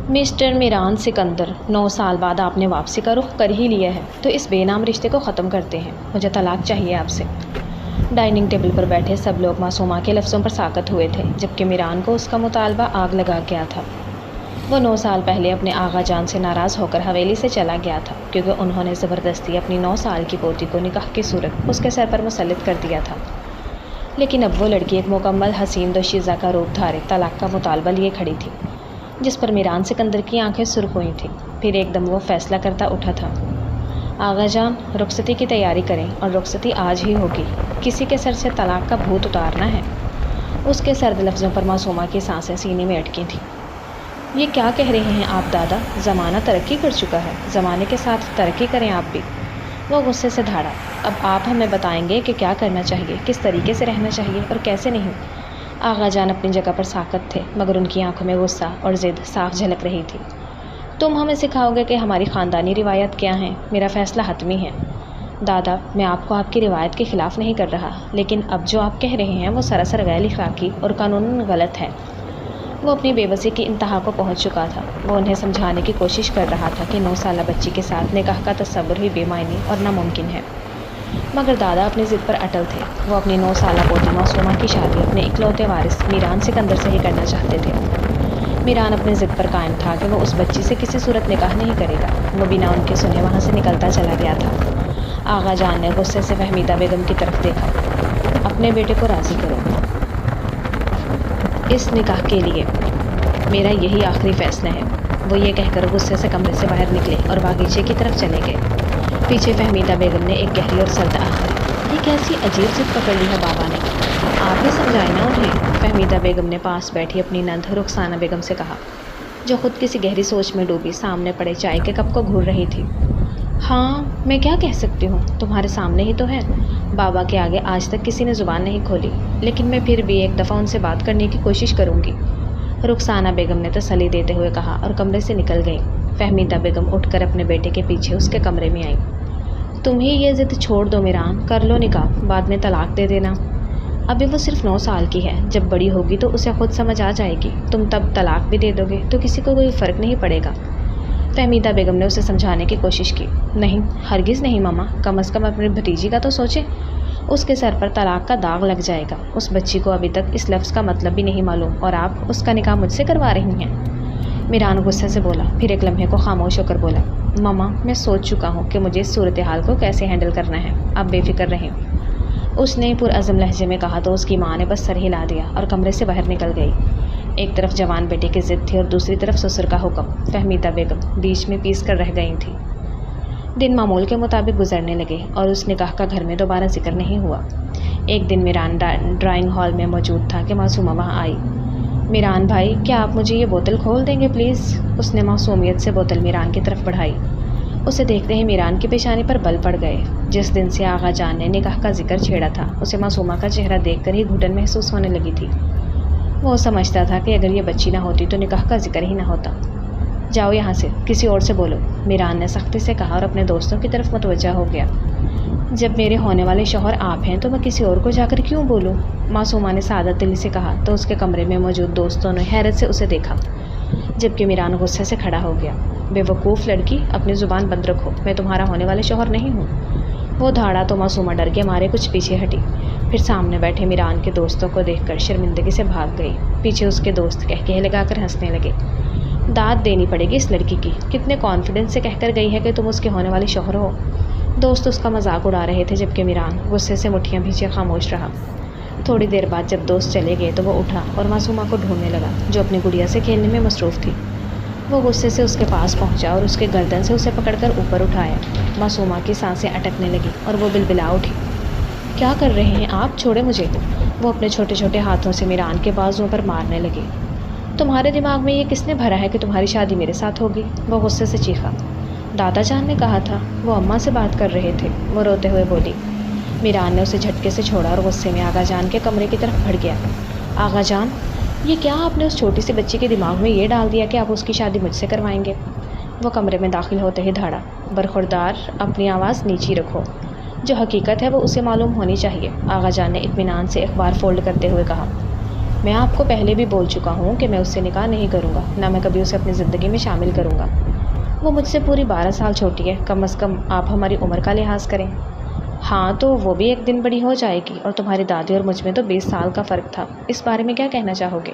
Mister Miran Sikandar, 9 سال بعد آپ نے واپسی کا رخ کر ہی لیا ہے تو اس بے نام رشتے کو ختم کرتے ہیں۔ مجھے طلاق چاہیے آپ سے۔ ڈائننگ ٹیبل پر بیٹھے سب لوگ معصومہ کے لفظوں پر ساکت ہوئے تھے، جبکہ میران کو اس کا مطالبہ آگ لگا گیا تھا۔ وہ 9 سال پہلے اپنے آغا جان سے ناراض ہو کر حویلی سے چلا گیا تھا، کیونکہ انہوں نے زبردستی اپنی 9 سال کی پوتی کو نکاح کی صورت اس کے سر پر مسلط کر دیا تھا۔ لیکن اب وہ لڑکی ایک مکمل حسین دوشیزہ کا روپ دھارے طلاق کا مطالبہ لیے کھڑی تھی، جس پر میران سکندر کی آنکھیں سرخ ہوئی تھیں۔ پھر ایک دم وہ فیصلہ کرتا اٹھا تھا۔ آغا جان، رخصتی کی تیاری کریں، اور رخصتی آج ہی ہوگی۔ کسی کے سر سے طلاق کا بھوت اتارنا ہے۔ اس کے سرد لفظوں پر معصومہ کی سانسیں سینے میں اٹکی تھیں۔ یہ کیا کہہ رہے ہیں آپ دادا؟ زمانہ ترقی کر چکا ہے، زمانے کے ساتھ ترقی کریں آپ بھی۔ وہ غصے سے دھاڑا۔ اب آپ ہمیں بتائیں گے کہ کیا کرنا چاہیے، کس طریقے سے رہنا چاہیے اور کیسے نہیں۔ آغا جان اپنی جگہ پر ساکت تھے، مگر ان کی آنکھوں میں غصہ اور ضد صاف جھلک رہی تھی۔ تم ہمیں سکھاؤ گے کہ ہماری خاندانی روایت کیا ہیں؟ میرا فیصلہ حتمی ہے۔ دادا، میں آپ کو آپ کی روایت کے خلاف نہیں کر رہا، لیکن اب جو آپ کہہ رہے ہیں وہ سراسر غیر اخلاقی اور قانوناً غلط ہے۔ وہ اپنی بے بسی کی انتہا کو پہنچ چکا تھا۔ وہ انہیں سمجھانے کی کوشش کر رہا تھا کہ 9 سالہ بچی کے ساتھ نکاح کا تصور ہی بے معنی اور ناممکن ہے، مگر دادا اپنی ضد پر اٹل تھے۔ وہ اپنی 9 سالہ پوتی معصومہ کی شادی اپنے اکلوتے وارث میران سکندر سے ہی کرنا چاہتے تھے۔ میران اپنی ضد پر قائم تھا کہ وہ اس بچی سے کسی صورت نکاح نہیں کرے گا۔ وہ بنا ان کے سنے وہاں سے نکلتا چلا گیا تھا۔ آغا جان نے غصے سے فہمیدہ بیگم کی طرف دیکھا۔ اپنے بیٹے کو راضی کرو اس نکاح کے لیے، میرا یہی آخری فیصلہ ہے۔ وہ یہ کہہ کر غصے سے کمرے سے باہر نکلے اور باغیچے کی طرف چلے گئے۔ پیچھے فہمیدہ بیگم نے ایک گہری اور سرد آہ بھری۔ یہ کیسی عجیب ضد پکڑ لی ہے بابا نے؟ آپ ہی سمجھائیں نا انہیں۔ فہمیدہ بیگم نے پاس بیٹھی اپنی نند رخسانہ بیگم سے کہا، جو خود کسی گہری سوچ میں ڈوبی سامنے پڑے چائے کے کپ کو گھور رہی تھی۔ ہاں، میں کیا کہہ سکتی ہوں، تمہارے سامنے ہی تو ہے۔ بابا کے آگے آج تک کسی نے زبان نہیں کھولی، لیکن میں پھر بھی ایک دفعہ ان سے بات کرنے کی کوشش کروں گی، رخسانہ بیگم نے تسلی دیتے ہوئے کہا اور کمرے سے نکل گئیں۔ فہمیدہ بیگم اٹھ کر اپنے بیٹے کے پیچھے اس کے کمرے میں آئیں۔ تم ہی یہ ضد چھوڑ دو میران، کر لو نکاح، بعد میں طلاق دے دینا۔ ابھی وہ صرف 9 سال کی ہے، جب بڑی ہوگی تو اسے خود سمجھ آ جائے گی۔ تم تب طلاق بھی دے دو گے تو کسی کو کوئی فرق نہیں پڑے گا۔ فہمیدہ بیگم نے اسے سمجھانے کی کوشش کی۔ نہیں، ہرگز نہیں ماما، کم از کم اپنی بھتیجی کا تو سوچیں۔ اس کے سر پر طلاق کا داغ لگ جائے گا۔ اس بچی کو ابھی تک اس لفظ کا مطلب بھی نہیں معلوم، اور آپ اس کا نکاح مجھ سے کروا رہی ہیں۔ میران غصے سے بولا، پھر ایک لمحے کو خاموش ہو کر بولا، ماما، میں سوچ چکا ہوں کہ مجھے اس صورتحال کو کیسے ہینڈل کرنا ہے، آپ بے فکر رہیں۔ اس نے پرعزم لہجے میں کہا تو اس کی ماں نے بس سر ہلا دیا اور کمرے سے باہر نکل گئی۔ ایک طرف جوان بیٹے کی ضد تھی اور دوسری طرف سسر کا حکم۔ فہمیدہ بیگم بیچ میں پیس کر رہ گئی تھی۔ دن معمول کے مطابق گزرنے لگے اور اس نکاح کا گھر میں دوبارہ ذکر نہیں ہوا۔ ایک دن میران ڈرائنگ ہال میں موجود تھا کہ معصومہ وہاں آئی۔ میران بھائی، کیا آپ مجھے یہ بوتل کھول دیں گے پلیز؟ اس نے معصومیت سے بوتل میران کی طرف بڑھائی۔ اسے دیکھتے ہی میران کی پیشانی پر بل پڑ گئے۔ جس دن سے آغا جان نے نکاح کا ذکر چھیڑا تھا، اسے معصومہ کا چہرہ دیکھ کر ہی گھٹن محسوس ہونے لگی تھی۔ وہ سمجھتا تھا کہ اگر یہ بچی نہ ہوتی تو نکاح کا ذکر ہی نہ ہوتا۔ جاؤ یہاں سے، کسی اور سے بولو، میران نے سختی سے کہا اور اپنے دوستوں کی طرف متوجہ ہو گیا۔ جب میرے ہونے والے شوہر آپ ہیں تو میں کسی اور کو جا کر کیوں بولوں؟ معصومہ نے سعادت دلی سے کہا تو اس کے کمرے میں موجود دوستوں نے حیرت سے اسے دیکھا، جبکہ میران غصے سے کھڑا ہو گیا۔ بے وقوف لڑکی، اپنی زبان بند رکھو، میں تمہارا ہونے والے شوہر نہیں ہوں۔ وہ دھاڑا تو معصومہ ڈر کے مارے کچھ پیچھے ہٹی، پھر سامنے بیٹھے میران کے دوستوں کو دیکھ کر شرمندگی سے بھاگ گئی۔ پیچھے اس کے دوست کہکہے لگا کر ہنسنے لگے۔ داد دینی پڑے گی اس لڑکی کی، کتنے کانفیڈنس سے کہہ کر گئی ہے کہ تم اس کے ہونے والے شوہر ہو۔ دوست اس کا مذاق اڑا رہے تھے، جبکہ میران غصے سے مٹھیاں بھیجے خاموش رہا۔ تھوڑی دیر بعد جب دوست چلے گئے تو وہ اٹھا اور معصومہ کو ڈھونڈنے لگا، جو اپنی گڑیا سے کھیلنے میں مصروف تھی۔ وہ غصے سے اس کے پاس پہنچا اور اس کے گردن سے اسے پکڑ کر اوپر اٹھایا۔ معصومہ کی سانسیں اٹکنے لگی اور وہ بلبلا اٹھی۔ کیا کر رہے ہیں آپ؟ چھوڑے مجھے۔ وہ اپنے چھوٹے چھوٹے ہاتھوں سے میران کے بازوؤں پر مارنے لگی۔ تمہارے دماغ میں یہ کس نے بھرا ہے کہ تمہاری شادی میرے ساتھ ہوگی؟ وہ غصے سے چیخا۔ دادا جان نے کہا تھا، وہ اماں سے بات کر رہے تھے، وہ روتے ہوئے بولی۔ میران نے اسے جھٹکے سے چھوڑا اور غصے میں آغا جان کے کمرے کی طرف بڑھ گیا۔ آغا جان، یہ کیا آپ نے اس چھوٹی سی بچی کے دماغ میں یہ ڈال دیا کہ آپ اس کی شادی مجھ سے کروائیں گے؟ وہ کمرے میں داخل ہوتے ہی دھاڑا، برخوردار، اپنی آواز نیچی رکھو، جو حقیقت ہے وہ اسے معلوم ہونی چاہیے، آغا جان نے اطمینان سے اخبار فولڈ کرتے ہوئے کہا۔ میں آپ کو پہلے بھی بول چکا ہوں کہ میں اس سے نکاح نہیں کروں گا، نہ میں کبھی اسے اپنی زندگی میں شامل کروں گا۔ وہ مجھ سے پوری 12 سال چھوٹی ہے، کم از کم آپ ہماری عمر کا لحاظ کریں۔ ہاں تو وہ بھی ایک دن بڑی ہو جائے گی، اور تمہاری دادی اور مجھ میں تو 20 سال کا فرق تھا۔ اس بارے میں کیا کہنا چاہو گے؟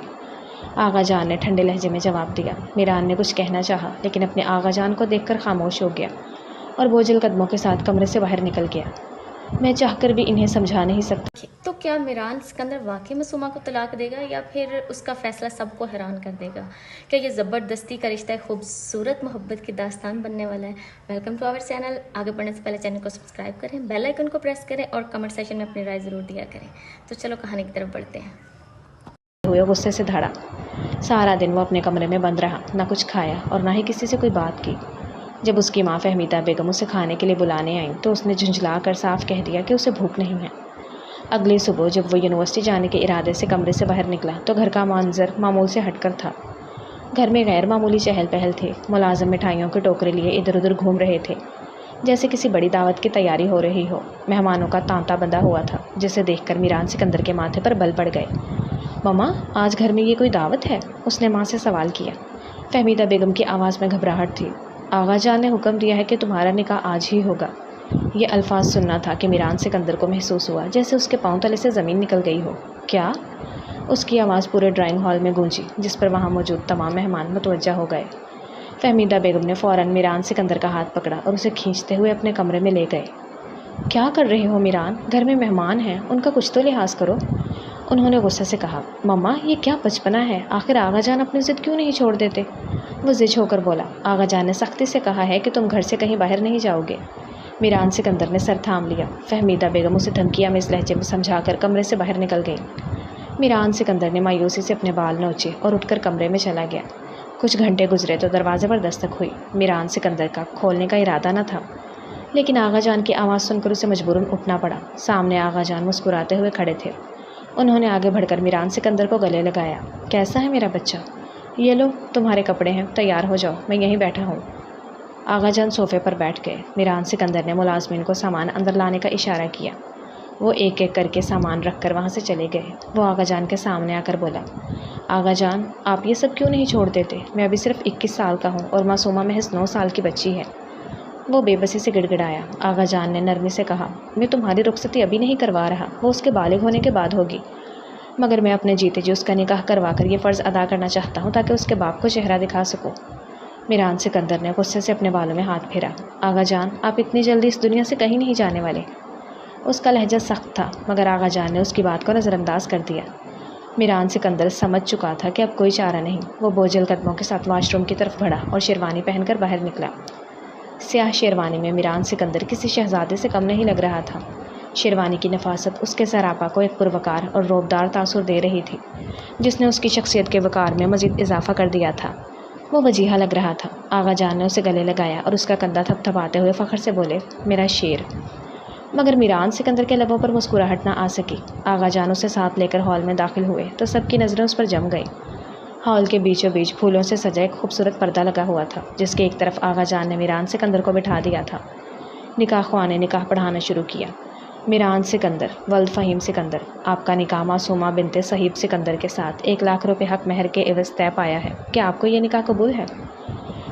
آغا جان نے ٹھنڈے لہجے میں جواب دیا۔ میران نے کچھ کہنا چاہا لیکن اپنے آغا جان کو دیکھ کر خاموش ہو گیا اور بوجھل قدموں کے ساتھ کمرے سے باہر نکل گیا۔ میں چاہ کر بھی انہیں سمجھا نہیں سکتا۔ تو کیا میران سکندر واقعی معصومہ کو طلاق دے گا یا پھر اس کا فیصلہ سب کو حیران کر دے گا؟ کیا یہ زبردستی کا رشتہ ایک خوبصورت محبت کی داستان بننے والا ہے؟ Welcome to our channel. آگے بڑھنے سے پہلے چینل کو سبسکرائب کریں، بیل آئیکن کو پریس کریں اور کمنٹ سیکشن میں اپنی رائے ضرور دیا کریں۔ تو چلو کہانی کی طرف بڑھتے ہیں۔ ہوئے غصے سے دھڑا۔ سارا دن وہ اپنے کمرے میں بند رہا، نہ کچھ کھایا اور نہ ہی کسی سے کوئی بات کی۔ جب اس کی ماں فہمیدہ بیگم اسے کھانے کے لیے بلانے آئیں تو اس نے جھنجھلا کر صاف کہہ دیا کہ اسے بھوک نہیں ہے۔ اگلی صبح جب وہ یونیورسٹی جانے کے ارادے سے کمرے سے باہر نکلا تو گھر کا منظر معمول سے ہٹ کر تھا۔ گھر میں غیر معمولی چہل پہل تھی۔ ملازم مٹھائیوں کے ٹوکرے لیے ادھر ادھر گھوم رہے تھے جیسے کسی بڑی دعوت کی تیاری ہو رہی ہو۔ مہمانوں کا تانتا بندھا ہوا تھا جسے دیکھ کر میران سکندر کے ماتھے پر بل پڑ گئے۔ مما، آج گھر میں یہ کوئی دعوت ہے؟ اس نے ماں سے سوال کیا۔ فہمیدہ بیگم کی آواز میں گھبراہٹ تھی۔ آغا جان نے حکم دیا ہے کہ تمہارا نکاح آج ہی ہوگا۔ یہ الفاظ سننا تھا کہ میران سکندر کو محسوس ہوا جیسے اس کے پاؤں تلے سے زمین نکل گئی ہو۔ کیا؟ اس کی آواز پورے ڈرائنگ ہال میں گونجی جس پر وہاں موجود تمام مہمان متوجہ ہو گئے۔ فہمیدہ بیگم نے فوراً میران سکندر کا ہاتھ پکڑا اور اسے کھینچتے ہوئے اپنے کمرے میں لے گئے۔ کیا کر رہے ہو میران؟ گھر میں مہمان ہیں، ان کا کچھ تو لحاظ کرو، انہوں نے غصے سے کہا۔ مما، یہ کیا بچپنا ہے، آخر آغا جان اپنی ضد کیوں نہیں چھوڑ دیتے؟ وہ ضد ہو کر بولا۔ آغا جان نے سختی سے کہا ہے کہ تم گھر سے کہیں باہر نہیں جاؤ گے۔ میران سکندر نے سر تھام لیا۔ فہمیدہ بیگم اسے دھمکیاں میں اس لہجے میں سمجھا کر کمرے سے باہر نکل گئی۔ میران سکندر نے مایوسی سے اپنے بال نوچے اور اٹھ کر کمرے میں چلا گیا۔ کچھ گھنٹے گزرے تو دروازے پر دستک ہوئی۔ میران سکندر کا کھولنے کا ارادہ نہ تھا لیکن آغا جان کی آواز سن کر اسے مجبوراً اٹھنا پڑا۔ سامنے آغا جان مسکراتے ہوئے کھڑے تھے۔ انہوں نے آگے بڑھ کر میران سکندر کو گلے لگایا۔ کیسا ہے میرا بچہ؟ یہ لو تمہارے کپڑے ہیں، تیار ہو جاؤ، میں یہیں بیٹھا ہوں۔ آغا جان صوفے پر بیٹھ گئے۔ میران سکندر نے ملازمین کو سامان اندر لانے کا اشارہ کیا۔ وہ ایک ایک کر کے سامان رکھ کر وہاں سے چلے گئے۔ وہ آغا جان کے سامنے آ کر بولا، آغا جان آپ یہ سب کیوں نہیں چھوڑ دیتے؟ میں ابھی صرف 21 سال کا ہوں اور معصومہ محض 9 سال کی بچی ہے۔ وہ بے بسی سے گڑ گڑایا۔ آغا جان نے نرمی سے کہا، میں تمہاری رخصتی ابھی نہیں کروا رہا، وہ اس کے بالغ ہونے کے بعد ہوگی، مگر میں اپنے جیتے جی اس کا نکاح کروا کر یہ فرض ادا کرنا چاہتا ہوں تاکہ اس کے باپ کو چہرہ دکھا سکوں۔ میران سکندر نے غصے سے اپنے بالوں میں ہاتھ پھیرا۔ آغا جان آپ اتنی جلدی اس دنیا سے کہیں نہیں جانے والے۔ اس کا لہجہ سخت تھا مگر آغا جان نے اس کی بات کو نظر انداز کر دیا۔ میران سکندر سمجھ چکا تھا کہ اب کوئی چارہ نہیں۔ وہ بوجھل قدموں کے ساتھ واش روم کی طرف بڑھا اور شیروانی پہن کر باہر نکلا۔ سیاہ شیروانی میں میران سکندر کسی شہزادے سے کم نہیں لگ رہا تھا۔ شیروانی کی نفاست اس کے سراپا کو ایک پروکار اور روبدار تاثر دے رہی تھی جس نے اس کی شخصیت کے وقار میں مزید اضافہ کر دیا تھا۔ وہ وجیحہ لگ رہا تھا۔ آغا جان نے اسے گلے لگایا اور اس کا کندھا تھپ تھپاتے ہوئے فخر سے بولے، میرا شیر۔ مگر میران سکندر کے لبوں پر مسکراہٹ نہ آ سکی۔ آغا جان اسے ساتھ لے کر ہال میں داخل ہوئے تو سب کی نظریں اس پر جم گئی۔ ہال کے بیچوں بیچ پھولوں سے سجا ایک خوبصورت پردہ لگا ہوا تھا جس کے ایک طرف آغا جان نے میران سکندر کو بٹھا دیا تھا۔ نکاح خواہ نے نکاح پڑھانا شروع کیا۔ میران سکندر ولد فہیم سکندر، آپ کا نکاح معصومہ بنت صہیب سکندر کے ساتھ 1 لاکھ روپے حق مہر کے عوض طے پایا ہے۔ کیا آپ کو یہ نکاح قبول ہے؟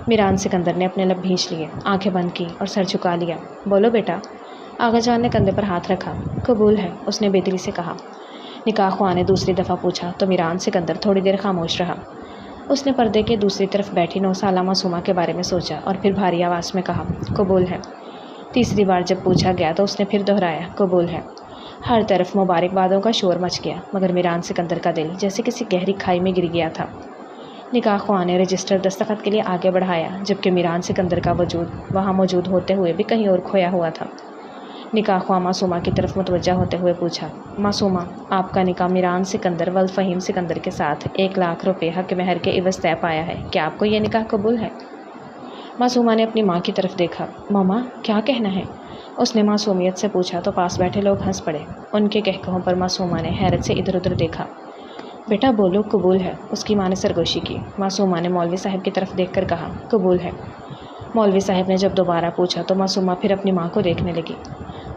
میران سکندر نے اپنے لب بھینچ لیے، آنکھیں بند کی اور سر جھکا لیا۔ بولو بیٹا۔ آغا جان نے کندھے پر ہاتھ رکھا۔ قبول ہے، اس نے بے دلی سے کہا۔ نکاح خواہ نے دوسری دفعہ پوچھا تو میران سکندر تھوڑی دیر خاموش رہا۔ اس نے پردے کے دوسری طرف بیٹھی 9 سالہ معصومہ کے بارے میں سوچا اور پھر بھاری آواز میں کہا، قبول ہے۔ تیسری بار جب پوچھا گیا تو اس نے پھر دہرایا، قبول ہے۔ ہر طرف مبارکبادوں کا شور مچ گیا مگر میران سکندر کا دل جیسے کسی گہری کھائی میں گر گیا تھا۔ نکاح خواہ نے رجسٹر دستخط کے لیے آگے بڑھایا جبکہ میران سکندر کا وجود وہاں موجود ہوتے ہوئے بھی کہیں اور کھویا ہوا تھا۔ نکاح خواہ معصومہ کی طرف متوجہ ہوتے ہوئے پوچھا، معصومہ آپ کا نکاح میران سکندر ولد فہیم سکندر کے ساتھ 1 لاکھ روپے حق مہر کے عوض طے پایا ہے، کیا آپ کو یہ نکاح قبول ہے؟ معصومہ نے اپنی ماں کی طرف دیکھا۔ ماما کیا کہنا ہے؟ اس نے معصومیت سے پوچھا تو پاس بیٹھے لوگ ہنس پڑے۔ ان کے کہکہوں پر معصومہ نے حیرت سے ادھر ادھر دیکھا۔ بیٹا بولو، قبول ہے، اس کی ماں نے سرگوشی کی۔ معصومہ نے مولوی صاحب کی طرف دیکھ کر کہا، قبول ہے۔ مولوی صاحب نے جب دوبارہ پوچھا تو معصومہ پھر اپنی ماں کو دیکھنے لگی۔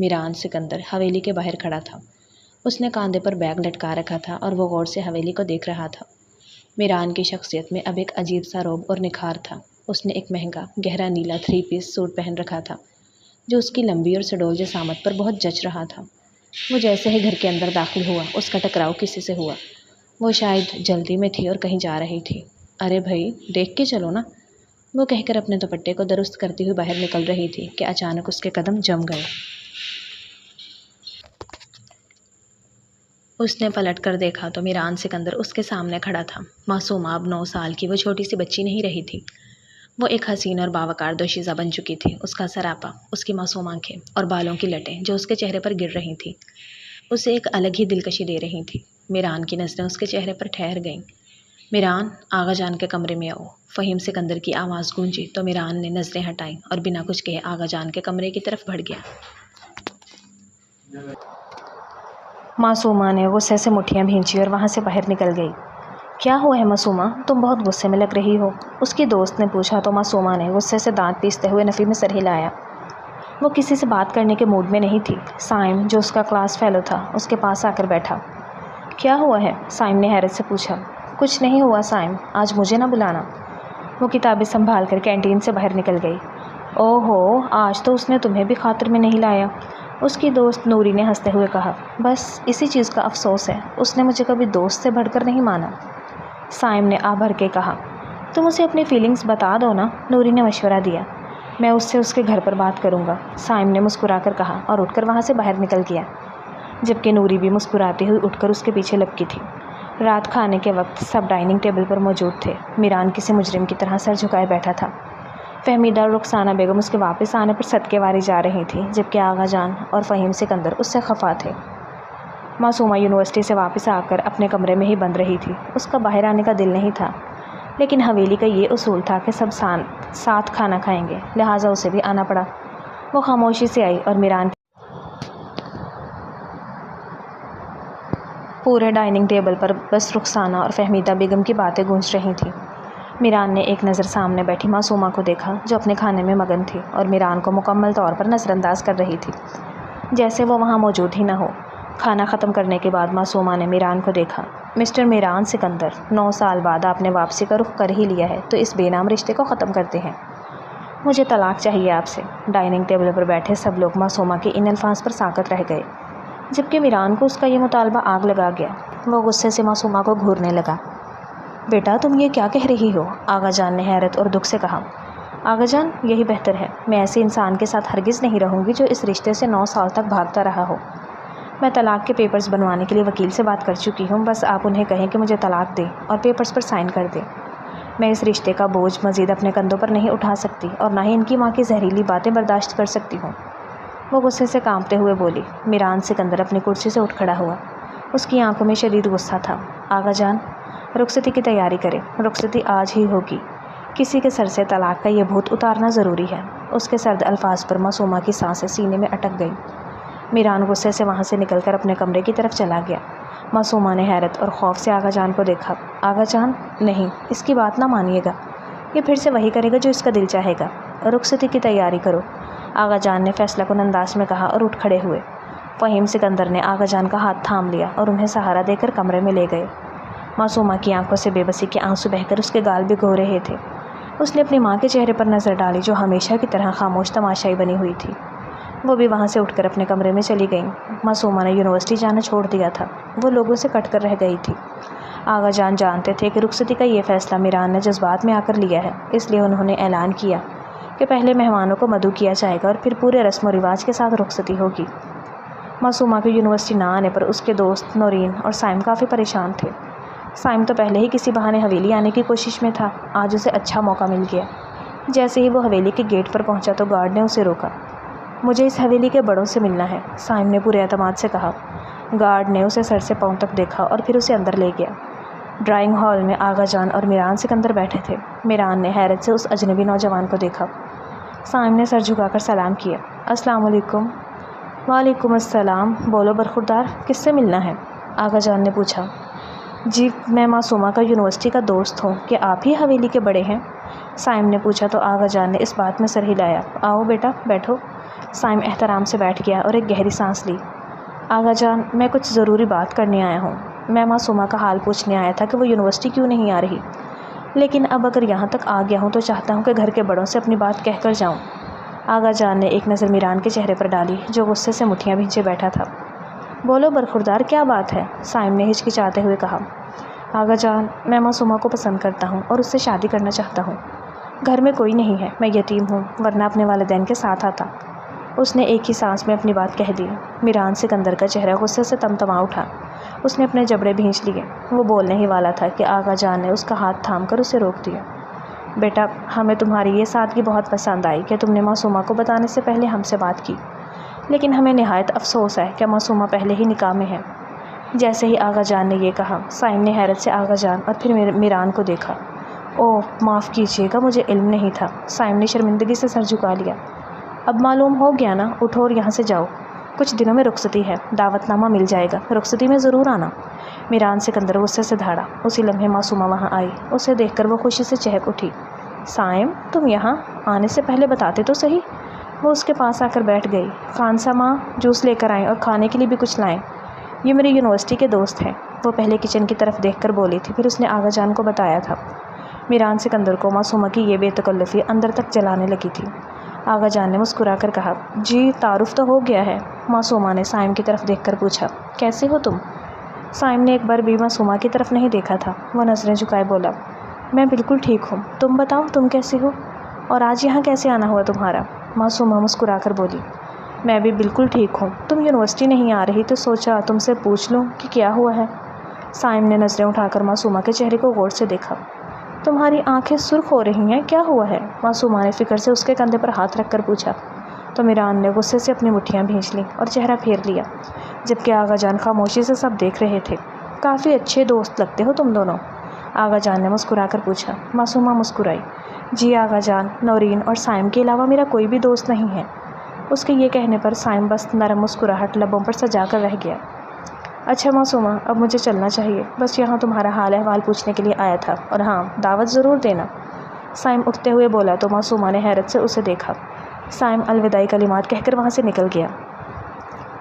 میران سکندر حویلی کے باہر کھڑا تھا۔ اس نے کاندھے پر بیگ لٹکا رکھا تھا اور وہ غور سے حویلی کو دیکھ رہا تھا۔ میران کی شخصیت میں اب ایک عجیب سا رعب اور نکھار تھا۔ اس نے ایک مہنگا گہرا نیلا 3 پیس سوٹ پہن رکھا تھا جو اس کی لمبی اور سڈول جیسی آمد پر بہت جچ رہا تھا۔ وہ جیسے ہی گھر کے اندر داخل ہوا اس کا ٹکراؤ کسی سے ہوا۔ وہ شاید جلدی میں تھی اور کہیں جا رہی تھی۔ ارے بھائی دیکھ کے چلو نا، وہ کہہ کر اپنے دوپٹے کو درست کرتی ہوئی باہر نکل رہی تھی کہ اچانک اس کے قدم جم گئے۔ اس نے پلٹ کر دیکھا تو میران سکندر اس کے سامنے کھڑا تھا۔ معصومہ اب 9 سال کی وہ چھوٹی سی بچی نہیں رہی تھی۔ وہ ایک حسین اور باوقار دوشیزہ بن چکی تھی۔ اس کا سراپا، اس کی معصوم آنکھیں اور بالوں کی لٹیں جو اس کے چہرے پر گر رہی تھیں اسے ایک الگ ہی دلکشی دے رہی تھی۔ میران کی نظریں اس کے چہرے پر ٹھہر گئیں۔ میران، آغا جان کے کمرے میں آؤ، فہیم سکندر کی آواز گونجی تو میران نے نظریں ہٹائیں اور بنا کچھ کہے آغا جان کے کمرے کی طرف بڑھ گیا۔ معصومہ نے غصے سے مٹھیاں بھینچی اور وہاں سے باہر نکل گئی۔ کیا ہوا ہے معصومہ، تم بہت غصے میں لگ رہی ہو، اس کی دوست نے پوچھا تو معصومہ نے غصے سے دانت پیستے ہوئے نفی میں سر ہلایا۔ وہ کسی سے بات کرنے کے موڈ میں نہیں تھی۔ سائم جو اس کا کلاس فیلو تھا اس کے پاس آ کر بیٹھا۔ کیا ہوا ہے؟ سائم نے حیرت سے پوچھا۔ کچھ نہیں ہوا سائم، آج مجھے نہ بلانا۔ وہ کتابیں سنبھال کر کینٹین سے باہر نکل گئی۔ او ہو، آج تو اس نے تمہیں بھی خاطر میں نہیں لایا، اس کی دوست نوری نے ہنستے ہوئے کہا۔ بس اسی چیز کا افسوس ہے، اس نے مجھے کبھی دوست سے بڑھ کر نہیں مانا۔ سائم نے آ بھر کے کہا۔ تم اسے اپنی فیلنگز بتا دو نا، نوری نے مشورہ دیا۔ میں اس سے اس کے گھر پر بات کروں گا، سائم نے مسکرا کر کہا اور اٹھ کر وہاں سے باہر نکل گیا، جبکہ نوری بھی مسکراتی ہوئی اٹھ کر اس کے پیچھے لپکی تھی۔ رات کھانے کے وقت سب ڈائننگ ٹیبل پر موجود تھے۔ میران کسی مجرم کی طرح سر جھکائے بیٹھا تھا۔ فہمیدہ اور رخسانہ بیگم اس کے واپس آنے پر صدقے واری جا رہی تھی، جبکہ آغا جان اور فہیم سکندر اس سے خفا تھے۔ معصومہ یونیورسٹی سے واپس آ کر اپنے کمرے میں ہی بند رہی تھی۔ اس کا باہر آنے کا دل نہیں تھا، لیکن حویلی کا یہ اصول تھا کہ سب ساتھ کھانا کھائیں گے، لہٰذا اسے بھی آنا پڑا۔ وہ خاموشی سے آئی اور میران پورے ڈائننگ ٹیبل پر بس رخسانہ اور فہمیدہ بیگم کی باتیں گونج رہی تھیں۔ میران نے ایک نظر سامنے بیٹھی معصومہ کو دیکھا جو اپنے کھانے میں مگن تھی اور میران کو مکمل طور پر نظر انداز کر رہی تھی، جیسے وہ وہاں موجود ہی نہ ہو۔ کھانا ختم کرنے کے بعد معصومہ نے میران کو دیکھا۔ مسٹر میران سکندر، 9 سال بعد آپ نے واپسی کا رخ کر ہی لیا ہے تو اس بے نام رشتے کو ختم کرتے ہیں۔ مجھے طلاق چاہیے آپ سے۔ ڈائننگ ٹیبل پر بیٹھے سب لوگ معصومہ کے ان الفاظ پر ساکت رہ گئے، جبکہ میران کو اس کا یہ مطالبہ آگ لگا گیا۔ وہ غصے سے معصومہ کو گھورنے لگا۔ بیٹا تم یہ کیا کہہ رہی ہو؟ آغا جان نے حیرت اور دکھ سے کہا۔ آغا جان، یہی بہتر ہے، میں ایسے انسان کے ساتھ ہرگز نہیں رہوں گی جو اس رشتے سے 9 سال تک بھاگتا رہا ہو۔ میں طلاق کے پیپرز بنوانے کے لیے وکیل سے بات کر چکی ہوں، بس آپ انہیں کہیں کہ مجھے طلاق دیں اور پیپرز پر سائن کر دیں۔ میں اس رشتے کا بوجھ مزید اپنے کندھوں پر نہیں اٹھا سکتی اور نہ ہی ان کی ماں کی زہریلی باتیں برداشت کر سکتی ہوں۔ وہ غصے سے کانپتے ہوئے بولی۔ میران سکندر اپنی کرسی سے اٹھ کھڑا ہوا۔ اس کی آنکھوں میں شدید غصہ تھا۔ آغا جان، رخصتی کی تیاری کریں، رخصتی آج ہی ہوگی۔ کسی کے سر سے طلاق کا یہ بھوت اتارنا ضروری ہے۔ اس کے سرد الفاظ پر معصومہ کی سانسیں سینے میں اٹک گئیں۔ میران غصے سے وہاں سے نکل کر اپنے کمرے کی طرف چلا گیا۔ معصومہ نے حیرت اور خوف سے آغا جان کو دیکھا۔ آغا جان، نہیں، اس کی بات نہ مانیے گا، یہ پھر سے وہی کرے گا جو اس کا دل چاہے گا۔ رخصتی کی تیاری کرو، آغا جان نے فیصلہ کن انداز میں کہا اور اٹھ کھڑے ہوئے۔ فہیم سکندر نے آغا جان کا ہاتھ تھام لیا اور انہیں سہارا دے کر کمرے میں لے گئے۔ معصومہ کی آنکھوں سے بے بسی کے آنسو بہہ کر اس کے گال بھگو رہے تھے۔ اس نے اپنی ماں کے چہرے پر نظر ڈالی جو ہمیشہ کی طرح خاموش تماشائی بنی ہوئی تھی۔ وہ بھی وہاں سے اٹھ کر اپنے کمرے میں چلی گئیں۔ معصومہ نے یونیورسٹی جانا چھوڑ دیا تھا، وہ لوگوں سے کٹ کر رہ گئی تھی۔ آغا جان جانتے تھے کہ رخصتی کا یہ فیصلہ میران نے جذبات میں آ کر لیا ہے، اس لیے انہوں نے اعلان کیا کہ پہلے مہمانوں کو مدعو کیا جائے گا اور پھر پورے رسم و رواج کے ساتھ رخصتی ہوگی۔ معصومہ کے یونیورسٹی نہ آنے پر اس کے دوست نورین اور سائم کافی پریشان تھے۔ سائم تو پہلے ہی کسی بہانے حویلی آنے کی کوشش میں تھا، آج اسے اچھا موقع مل گیا۔ جیسے ہی وہ حویلی کے گیٹ پر پہنچا تو گارڈ نے اسے روکا۔ مجھے اس حویلی کے بڑوں سے ملنا ہے، سائم نے پورے اعتماد سے کہا۔ گارڈ نے اسے سر سے پاؤں تک دیکھا اور پھر اسے اندر لے گیا۔ ڈرائنگ ہال میں آغا جان اور میران سکندر بیٹھے تھے۔ میران نے حیرت سے اس اجنبی نوجوان کو دیکھا۔ سائم نے سر جھکا کر سلام کیا۔ السلام علیکم۔ وعلیکم السلام، بولو برخوردار، کس سے ملنا ہے؟ آغا جان نے پوچھا۔ جی میں معصومہ کا یونیورسٹی کا دوست ہوں، کہ آپ ہی حویلی کے بڑے ہیں؟ سائم نے پوچھا تو آغا جان نے اس بات میں سر ہلایا۔ آؤ بیٹا بیٹھو، سائم احترام سے بیٹھ گیا اور ایک گہری سانس لی۔ آغا جان، میں کچھ ضروری بات کرنے آیا ہوں۔ میں معصومہ کا حال پوچھنے آیا تھا کہ وہ یونیورسٹی کیوں نہیں آ رہی، لیکن اب اگر یہاں تک آ گیا ہوں تو چاہتا ہوں کہ گھر کے بڑوں سے اپنی بات کہہ کر جاؤں۔ آغا جان نے ایک نظر میران کے چہرے پر ڈالی جو غصے سے مٹھیاں بھینچے بیٹھا تھا۔ بولو برخوردار، کیا بات ہے؟ سائم نے ہچکچاتے ہوئے کہا۔ آغا جان، میں معصومہ کو پسند کرتا ہوں اور اس سے شادی کرنا چاہتا ہوں۔ گھر میں کوئی نہیں ہے، میں یتیم ہوں، ورنہ اپنے والدین کے ساتھ آتا۔ اس نے ایک ہی سانس میں اپنی بات کہہ دی۔ میران سکندر کا چہرہ غصے سے تمتما اٹھا۔ اس نے اپنے جبڑے بھینچ لیے۔ وہ بولنے ہی والا تھا کہ آغا جان نے اس کا ہاتھ تھام کر اسے روک دیا۔ بیٹا، ہمیں تمہاری یہ سادگی بہت پسند آئی کہ تم نے معصومہ کو بتانے سے پہلے ہم سے بات کی، لیکن ہمیں نہایت افسوس ہے کہ معصومہ پہلے ہی نکاح میں ہے۔ جیسے ہی آغا جان نے یہ کہا، سائم نے حیرت سے آغا جان اور پھر میران کو دیکھا۔ اوہ، معاف کیجیے گا، مجھے علم نہیں تھا۔ سائم نے شرمندگی سے سر جھکا لیا۔ اب معلوم ہو گیا نا، اٹھو اور یہاں سے جاؤ۔ کچھ دنوں میں رخصتی ہے، دعوت نامہ مل جائے گا، رخصتی میں ضرور آنا۔ میران سکندر غصے سے دھاڑا۔ اسی لمحے معصومہ وہاں آئی۔ اسے دیکھ کر وہ خوشی سے چہک اٹھی۔ سائم، تم یہاں آنے سے پہلے بتاتے تو صحیح۔ وہ اس کے پاس آ کر بیٹھ گئی۔ خانسا ماں جوس لے کر آئیں اور کھانے کے لیے بھی کچھ لائیں۔ یہ میری یونیورسٹی کے دوست ہیں۔ وہ پہلے کچن کی طرف دیکھ کر بولی تھی، پھر اس نے آغا جان کو بتایا تھا۔ میران سکندر کو معصومہ کی یہ بے تکلفی اندر تک جلانے لگی تھی۔ آغا جان نے مسکرا کر کہا، جی تعارف تو ہو گیا ہے۔ معصومہ نے سائم کی طرف دیکھ کر پوچھا، کیسے ہو تم؟ سائم نے ایک بار بھی معصومہ کی طرف نہیں دیکھا تھا۔ وہ نظریں جھکائے بولا، میں بالکل ٹھیک ہوں، تم بتاؤ تم کیسے ہو، اور آج یہاں کیسے آنا ہوا تمہارا؟ معصومہ مسکرا کر بولی، میں بھی بالکل ٹھیک ہوں، تم یونیورسٹی نہیں آ رہی تو سوچا تم سے پوچھ لوں کہ کیا ہوا ہے۔ سائم نے نظریں اٹھا کر معصومہ کے چہرے کو غور سے دیکھا۔ تمہاری آنکھیں سرخ ہو رہی ہیں، کیا ہوا ہے؟ معصومہ نے فکر سے اس کے کندھے پر ہاتھ رکھ کر پوچھا تو میران نے غصے سے اپنی مٹھیاں بھینچ لیں اور چہرہ پھیر لیا، جبکہ آغا جان خاموشی سے سب دیکھ رہے تھے۔ کافی اچھے دوست لگتے ہو تم دونوں، آغا جان نے مسکرا کر پوچھا۔ معصومہ مسکرائی، جی آغا جان، نورین اور سائم کے علاوہ میرا کوئی بھی دوست نہیں ہے۔ اس کے یہ کہنے پر سائم بس نرم مسکراہٹ لبوں پر سجا کر رہ گیا۔ اچھا معصومہ، اب مجھے چلنا چاہیے، بس یہاں تمہارا حال احوال پوچھنے کے لیے آیا تھا، اور ہاں، دعوت ضرور دینا۔ سائم اٹھتے ہوئے بولا تو معصومہ نے حیرت سے اسے دیکھا۔ سائم الوداعی کلمات کہہ کر وہاں سے نکل گیا۔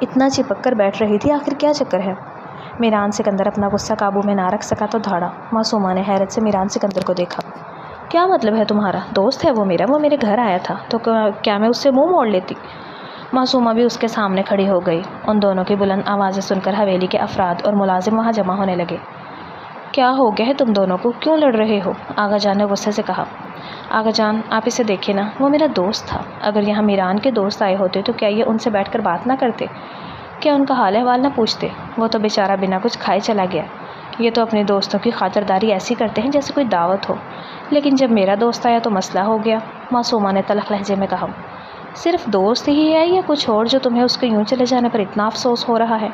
اتنا چپک کر بیٹھ رہی تھی، آخر کیا چکر ہے؟ میران سکندر اپنا غصہ قابو میں نہ رکھ سکا تو دھاڑا۔ معصومہ نے حیرت سے میران سکندر کو دیکھا۔ کیا مطلب ہے تمہارا؟ دوست ہے وہ میرا، وہ میرے گھر آیا تھا تو کیا میں اس سے منہ موڑ لیتی؟ معصومہ بھی اس کے سامنے کھڑی ہو گئی۔ ان دونوں کی بلند آوازیں سن کر حویلی کے افراد اور ملازم وہاں جمع ہونے لگے۔ کیا ہو گیا ہے تم دونوں کو، کیوں لڑ رہے ہو؟ آغا جان نے غصے سے کہا۔ آغا جان، آپ اسے دیکھیں نا، وہ میرا دوست تھا۔ اگر یہاں میران کے دوست آئے ہوتے تو کیا یہ ان سے بیٹھ کر بات نہ کرتے؟ کیا ان کا حال احوال نہ پوچھتے؟ وہ تو بیچارہ بنا کچھ کھائے چلا گیا۔ یہ تو اپنے دوستوں کی خاطرداری ایسی کرتے ہیں جیسے کوئی دعوت ہو، لیکن جب میرا دوست آیا تو مسئلہ ہو گیا۔ معصومہ نے تلخ لہجے میں کہا، صرف دوست ہی ہے یا کچھ اور جو تمہیں اس کے یوں چلے جانے پر اتنا افسوس ہو رہا ہے؟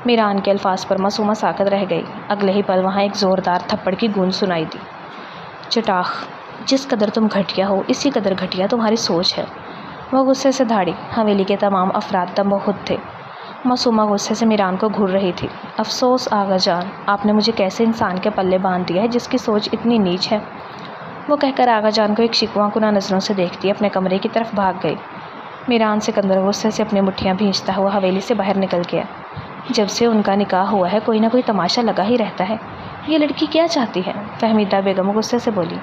میران کے الفاظ پر معصومہ ساکت رہ گئی۔ اگلے ہی پل وہاں ایک زوردار تھپڑ کی گونج سنائی دی۔ چٹاخ، جس قدر تم گھٹیا ہو اسی قدر گھٹیا تمہاری سوچ ہے۔ وہ غصے سے دھاڑی۔ حویلی کے تمام افراد دم بخود تھے۔ معصومہ غصے سے میران کو گھور رہی تھی۔ افسوس آغا جان، آپ نے مجھے کیسے انسان کے پلے باندھ دیا ہے جس کی سوچ اتنی نیچ ہے؟ وہ کہہ کر آغا جان کو ایک شکواں کناں نظروں سے دیکھتی اپنے کمرے کی طرف بھاگ گئی۔ میران سکندر غصے سے اپنی مٹھیاں بھینچتا ہوا حویلی سے باہر نکل گیا۔ جب سے ان کا نکاح ہوا ہے کوئی نہ کوئی تماشا لگا ہی رہتا ہے۔ یہ لڑکی کیا چاہتی ہے؟ فہمیدہ بیگم غصے سے بولی۔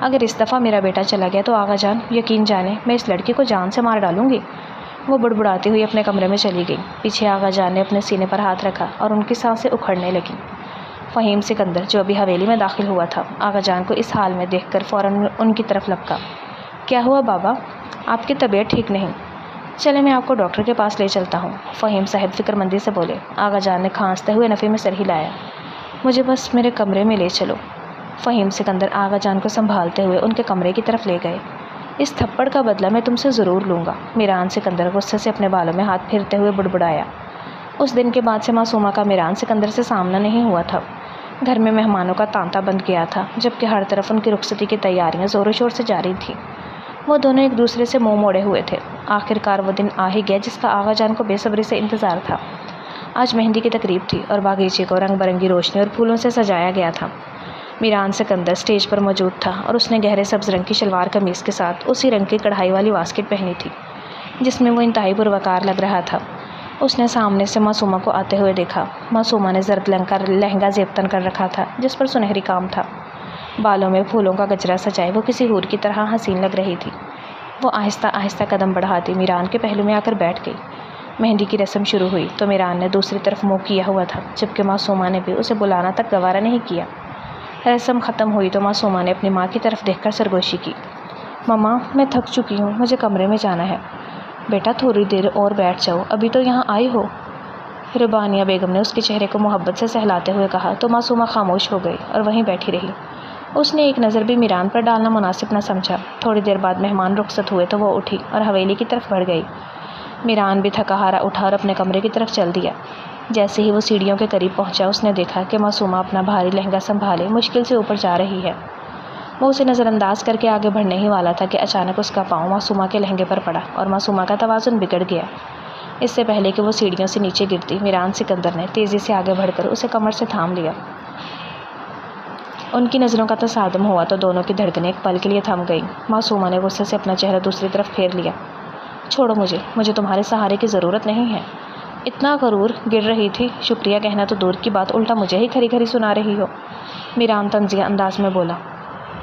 اگر اس دفعہ میرا بیٹا چلا گیا تو آغا جان یقین جانے میں اس لڑکی کو جان سے مار ڈالوں گی۔ وہ بڑبڑاتی ہوئی اپنے کمرے میں چلی گئی۔ پیچھے آغا جان نے اپنے سینے پر ہاتھ رکھا اور ان کی سانسیں اکھڑنے لگیں۔ فہیم سکندر جو ابھی حویلی میں داخل ہوا تھا، آغا جان کو اس حال میں دیکھ کر فوراً ان کی طرف لپکا۔ کیا ہوا بابا؟ آپ کی طبیعت ٹھیک نہیں؟ چلے میں آپ کو ڈاکٹر کے پاس لے چلتا ہوں، فہیم صاحب فکر مندی سے بولے۔ آغا جان نے کھانستے ہوئے نفی میں سر ہلایا۔ مجھے بس میرے کمرے میں لے چلو۔ فہیم سکندر آغا جان کو سنبھالتے ہوئے ان کے کمرے کی طرف لے گئے۔ اس تھپڑ کا بدلہ میں تم سے ضرور لوں گا، میران سکندر غصے سے اپنے بالوں میں ہاتھ پھیرتے ہوئے بڑبڑایا۔ اس دن کے بعد سے معصومہ کا میران سکندر سے سامنا نہیں ہوا تھا۔ گھر میں مہمانوں کا تانتا بند گیا تھا، جبکہ ہر طرف ان کی رخصتی کی تیاریاں زور و شور سے جاری تھیں۔ وہ دونوں ایک دوسرے سے منہ موڑے ہوئے تھے۔ آخر کار وہ دن آ ہی گیا جس کا آغا جان کو بے صبری سے انتظار تھا۔ آج مہندی کی تقریب تھی اور باغیچے کو رنگ برنگی روشنی اور پھولوں سے سجایا گیا تھا۔ میران سکندر اسٹیج پر موجود تھا اور اس نے گہرے سبز رنگ کی شلوار قمیص کے ساتھ اسی رنگ کی کڑھائی والی واسکٹ پہنی تھی۔ جس میں وہ انتہائی پروقار لگ رہا تھا۔ اس نے سامنے سے معصومہ کو آتے ہوئے دیکھا۔ معصومہ نے زرد لہنگا زیبتن کر رکھا تھا جس پر سنہری کام تھا۔ بالوں میں پھولوں کا گجرا سجائے وہ کسی حور کی طرح حسین لگ رہی تھی۔ وہ آہستہ آہستہ قدم بڑھاتی میران کے پہلو میں آ کر بیٹھ گئی۔ مہندی کی رسم شروع ہوئی تو میران نے دوسری طرف منہ کیا ہوا تھا، جبکہ معصومہ نے بھی اسے بلانا تک گوارا نہیں کیا۔ رسم ختم ہوئی تو معصومہ نے اپنی ماں کی طرف دیکھ کر سرگوشی کی۔ ماما، میں تھک چکی ہوں، مجھے کمرے میں جانا ہے۔ بیٹا تھوڑی دیر اور بیٹھ جاؤ، ابھی تو یہاں آئی ہو، ربانیہ بیگم نے اس کے چہرے کو محبت سے سہلاتے ہوئے کہا تو معصومہ خاموش ہو گئی اور وہیں بیٹھی رہی۔ اس نے ایک نظر بھی میران پر ڈالنا مناسب نہ سمجھا۔ تھوڑی دیر بعد مہمان رخصت ہوئے تو وہ اٹھی اور حویلی کی طرف بڑھ گئی۔ میران بھی تھکا ہارا اٹھا اور اپنے کمرے کی طرف چل دیا۔ جیسے ہی وہ سیڑھیوں کے قریب پہنچا اس نے دیکھا کہ معصومہ اپنا بھاری لہنگا سنبھالے مشکل سے اوپر جا رہی ہے۔ وہ اسے نظر انداز کر کے آگے بڑھنے ہی والا تھا کہ اچانک اس کا پاؤں معصومہ کے لہنگے پر پڑا اور معصومہ کا توازن بگڑ گیا۔ اس سے پہلے کہ وہ سیڑھیوں سے نیچے گرتی، میران سکندر نے تیزی سے آگے بڑھ کر اسے کمر سے تھام لیا۔ ان کی نظروں کا تصادم ہوا تو دونوں کی دھڑکنیں ایک پل کے لیے تھم گئیں۔ معصومہ نے غصے سے اپنا چہرہ دوسری طرف پھیر لیا۔ چھوڑو مجھے تمہارے سہارے کی ضرورت نہیں ہے۔ اتنا غرور، گر رہی تھی، شکریہ کہنا تو دور کی بات، الٹا مجھے ہی کھری کھری سنا رہی ہو، میران طنزیہ انداز میں بولا۔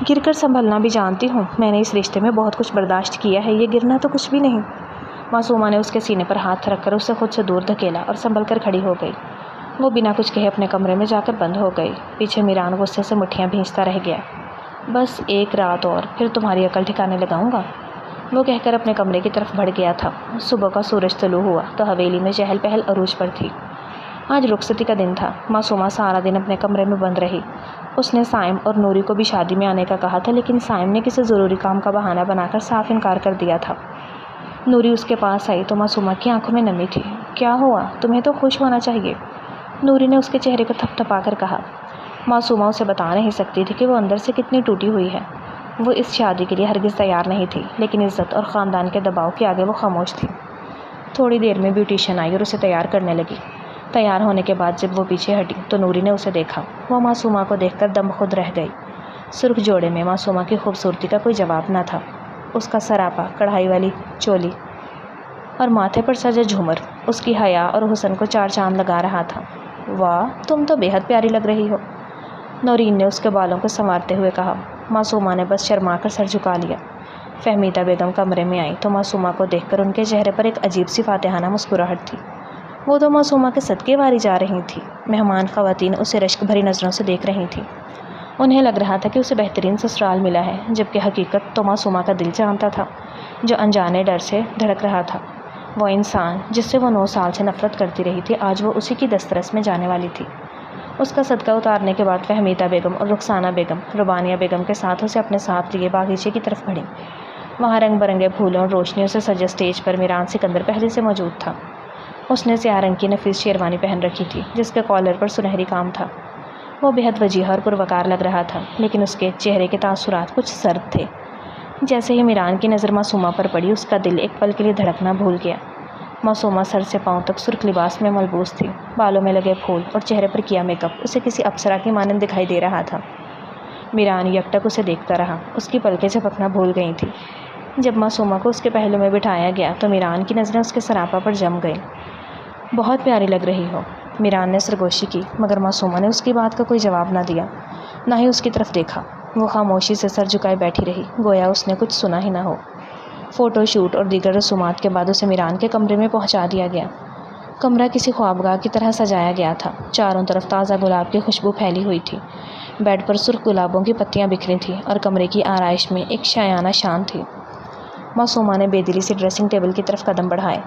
گر کر سنبھلنا بھی جانتی ہوں، میں نے اس رشتے میں بہت کچھ برداشت کیا ہے، یہ گرنا تو کچھ بھی نہیں۔ معصومہ نے اس کے سینے پر ہاتھ رکھ کر اسے خود سے دور دھکیلا اور سنبھل کر کھڑی ہو گئی۔ وہ بنا کچھ کہے اپنے کمرے میں جا کر بند ہو گئی۔ پیچھے میران غصے سے مٹھیاں بھینچتا رہ گیا۔ بس ایک رات اور، پھر تمہاری عقل ٹھکانے لگاؤں گا، وہ کہہ کر اپنے کمرے کی طرف بڑھ گیا تھا۔ صبح کا سورج طلوع ہوا تو حویلی میں چہل پہل عروج پر تھی۔ آج رخصتی کا دن تھا۔ معصومہ سارا دن اپنے کمرے میں بند رہی۔ اس نے سائم اور نوری کو بھی شادی میں آنے کا کہا تھا، لیکن سائم نے کسی ضروری کام کا بہانہ بنا کر صاف انکار کر دیا تھا۔ نوری اس کے پاس آئی تو معصومہ کی آنکھوں میں نمی تھی۔ کیا ہوا؟ تمہیں تو خوش ہونا چاہیے، نوری نے اس کے چہرے کو تھپ تھپا کر کہا۔ معصومہ اسے بتا نہیں سکتی تھی کہ وہ اندر سے کتنی ٹوٹی ہوئی ہے۔ وہ اس شادی کے لیے ہرگز تیار نہیں تھی، لیکن عزت اور خاندان کے دباؤ کے آگے وہ خاموش تھی۔ تھوڑی دیر میں بیوٹیشین آئی اور اسے تیار کرنے لگی۔ تیار ہونے کے بعد جب وہ پیچھے ہٹی تو نوری نے اسے دیکھا۔ وہ معصومہ کو دیکھ کر دم خود رہ گئی۔ سرخ جوڑے میں معصومہ کی خوبصورتی کا کوئی جواب نہ تھا۔ اس کا سراپا، کڑھائی والی چولی اور ماتھے پر سجا جھومر اس کی حیا اور حسن کو چار چاند لگا رہا تھا۔ واہ، تم تو بے حد پیاری لگ رہی ہو، نورین نے اس کے بالوں کو سنوارتے ہوئے کہا۔ معصومہ نے بس شرما کر سر جھکا لیا۔ فہمیدہ بیگم کمرے میں آئی تو معصومہ کو دیکھ کر ان کے چہرے پر ایک عجیب سی فاتحانہ مسکراہٹ تھی۔ وہ تو معصومہ کے صدقے واری جا رہی تھی۔ مہمان خواتین اسے رشک بھری نظروں سے دیکھ رہی تھیں۔ انہیں لگ رہا تھا کہ اسے بہترین سسرال ملا ہے، جبکہ حقیقت تو معصومہ کا دل جانتا تھا، جو انجانے ڈر سے دھڑک رہا تھا۔ وہ انسان جس سے وہ 9 سال سے نفرت کرتی رہی تھی، آج وہ اسی کی دسترس میں جانے والی تھی۔ اس کا صدقہ اتارنے کے بعد فہمیدہ بیگم اور رخسانہ بیگم ربانیہ بیگم کے ساتھ اسے اپنے ساتھ لیے باغیچے کی طرف بڑھیں۔ وہاں رنگ برنگے پھولوں اور روشنیوں سے سجے اسٹیج پر میران سکندر پہلے سے موجود تھا۔ اس نے سیاہ رنگ کی نفیس شیروانی پہن رکھی تھی جس کے کالر پر سنہری کام تھا۔ وہ بے حد وجیح اور پروقار لگ رہا تھا، لیکن اس کے چہرے کے تاثرات کچھ سرد تھے۔ جیسے ہی میران کی نظر معصومہ پر پڑی، اس کا دل ایک پل کے لیے دھڑکنا بھول گیا۔ معصومہ سر سے پاؤں تک سرخ لباس میں ملبوس تھی۔ بالوں میں لگے پھول اور چہرے پر کیا میک اپ اسے کسی اپسرا کی مانند دکھائی دے رہا تھا۔ میران یکٹک اسے دیکھتا رہا۔ اس کی پلکیں جھپکنا بھول گئی تھیں۔ جب معصومہ کو اس کے پہلو میں بٹھایا گیا تو میران کی نظریں اس کے سراپا پر جم گئیں۔ بہت پیاری لگ رہی ہو، میران نے سرگوشی کی، مگر معصومہ نے اس کی بات کا کوئی جواب نہ دیا، نہ ہی اس کی طرف دیکھا۔ وہ خاموشی سے سر جھکائے بیٹھی رہی، گویا اس نے کچھ سنا ہی نہ ہو۔ فوٹو شوٹ اور دیگر رسومات کے بعد اسے میران کے کمرے میں پہنچا دیا گیا۔ کمرہ کسی خوابگاہ کی طرح سجایا گیا تھا۔ چاروں طرف تازہ گلاب کی خوشبو پھیلی ہوئی تھی۔ بیڈ پر سرخ گلابوں کی پتیاں بکھری تھیں اور کمرے کی آرائش میں ایک شایانہ شان تھی۔ معصومہ نے بے دلی سے ڈریسنگ ٹیبل کی طرف قدم بڑھائے،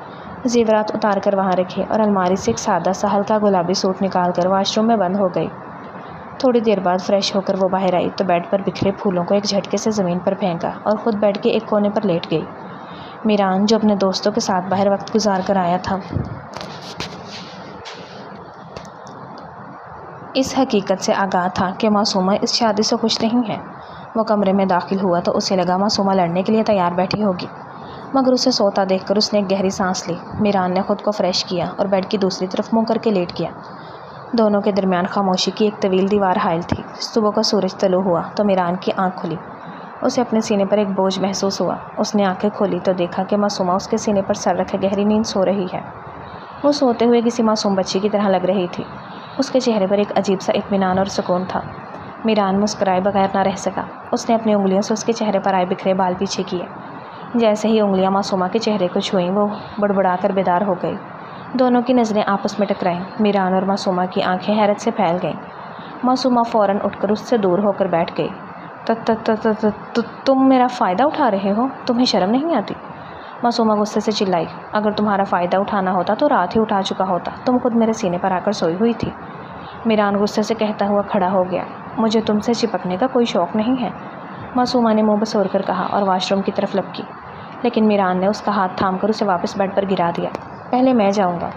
زیورات اتار کر وہاں رکھے اور الماری سے ایک سادہ سا ہلکا گلابی سوٹ نکال کر واش روم میں بند ہو گئی۔ تھوڑی دیر بعد فریش ہو کر وہ باہر آئی تو بیڈ پر بکھرے پھولوں کو ایک جھٹکے سے زمین پر پھینکا اور خود بیڈ کے ایک کونے پر لیٹ گئی۔ میران جو اپنے دوستوں کے ساتھ باہر وقت گزار کر آیا تھا، اس حقیقت سے آگاہ تھا کہ معصومہ اس شادی سے خوش نہیں ہے۔ وہ کمرے میں داخل ہوا تو اسے لگا معصومہ لڑنے کے لیے تیار بیٹھی ہوگی، مگر اسے سوتا دیکھ کر اس نے ایک گہری سانس لی۔ میران نے خود کو فریش کیا اور بیڈ کی دوسری طرف منہ کر کے لیٹ گیا۔ دونوں کے درمیان خاموشی کی ایک طویل دیوار حائل تھی۔ صبح کا سورج طلوع ہوا تو میران کی آنکھ کھلی۔ اسے اپنے سینے پر ایک بوجھ محسوس ہوا۔ اس نے آنکھیں کھولی تو دیکھا کہ معصومہ اس کے سینے پر سر رکھے گہری نیند سو رہی ہے۔ وہ سوتے ہوئے کسی معصوم بچی کی طرح لگ رہی تھی۔ اس کے چہرے پر ایک عجیب سا اطمینان اور سکون تھا۔ میران مسکرائے بغیر نہ رہ سکا۔ اس نے اپنی انگلیوں سے اس کے چہرے پر آئے بکھرے بال پیچھے کیے۔ جیسے ہی انگلیاں معصومہ کے چہرے کو چھوئیں وہ بڑبڑا کر بیدار ہو گئی۔ دونوں کی نظریں آپس میں ٹکرائیں۔ میران اور معصومہ کی آنکھیں حیرت سے پھیل گئیں۔ معصومہ فوراً اٹھ کر اس سے دور ہو کر بیٹھ گئی۔ تم میرا فائدہ اٹھا رہے ہو؟ تمہیں شرم نہیں آتی؟ معصومہ غصے سے چلائی۔ اگر تمہارا فائدہ اٹھانا ہوتا تو رات ہی اٹھا چکا ہوتا، تم خود میرے سینے پر آ کر سوئی ہوئی تھی۔ میران غصے سے کہتا ہوا کھڑا ہو گیا۔ مجھے تم سے چپکنے کا کوئی شوق نہیں ہے، معصومہ نے منہ بسور کر کہا اور واش روم کی طرف لپکی، لیکن میران نے اس کا ہاتھ تھام کر اسے واپس بیڈ پر گرا دیا۔ پہلے میں جاؤں گا،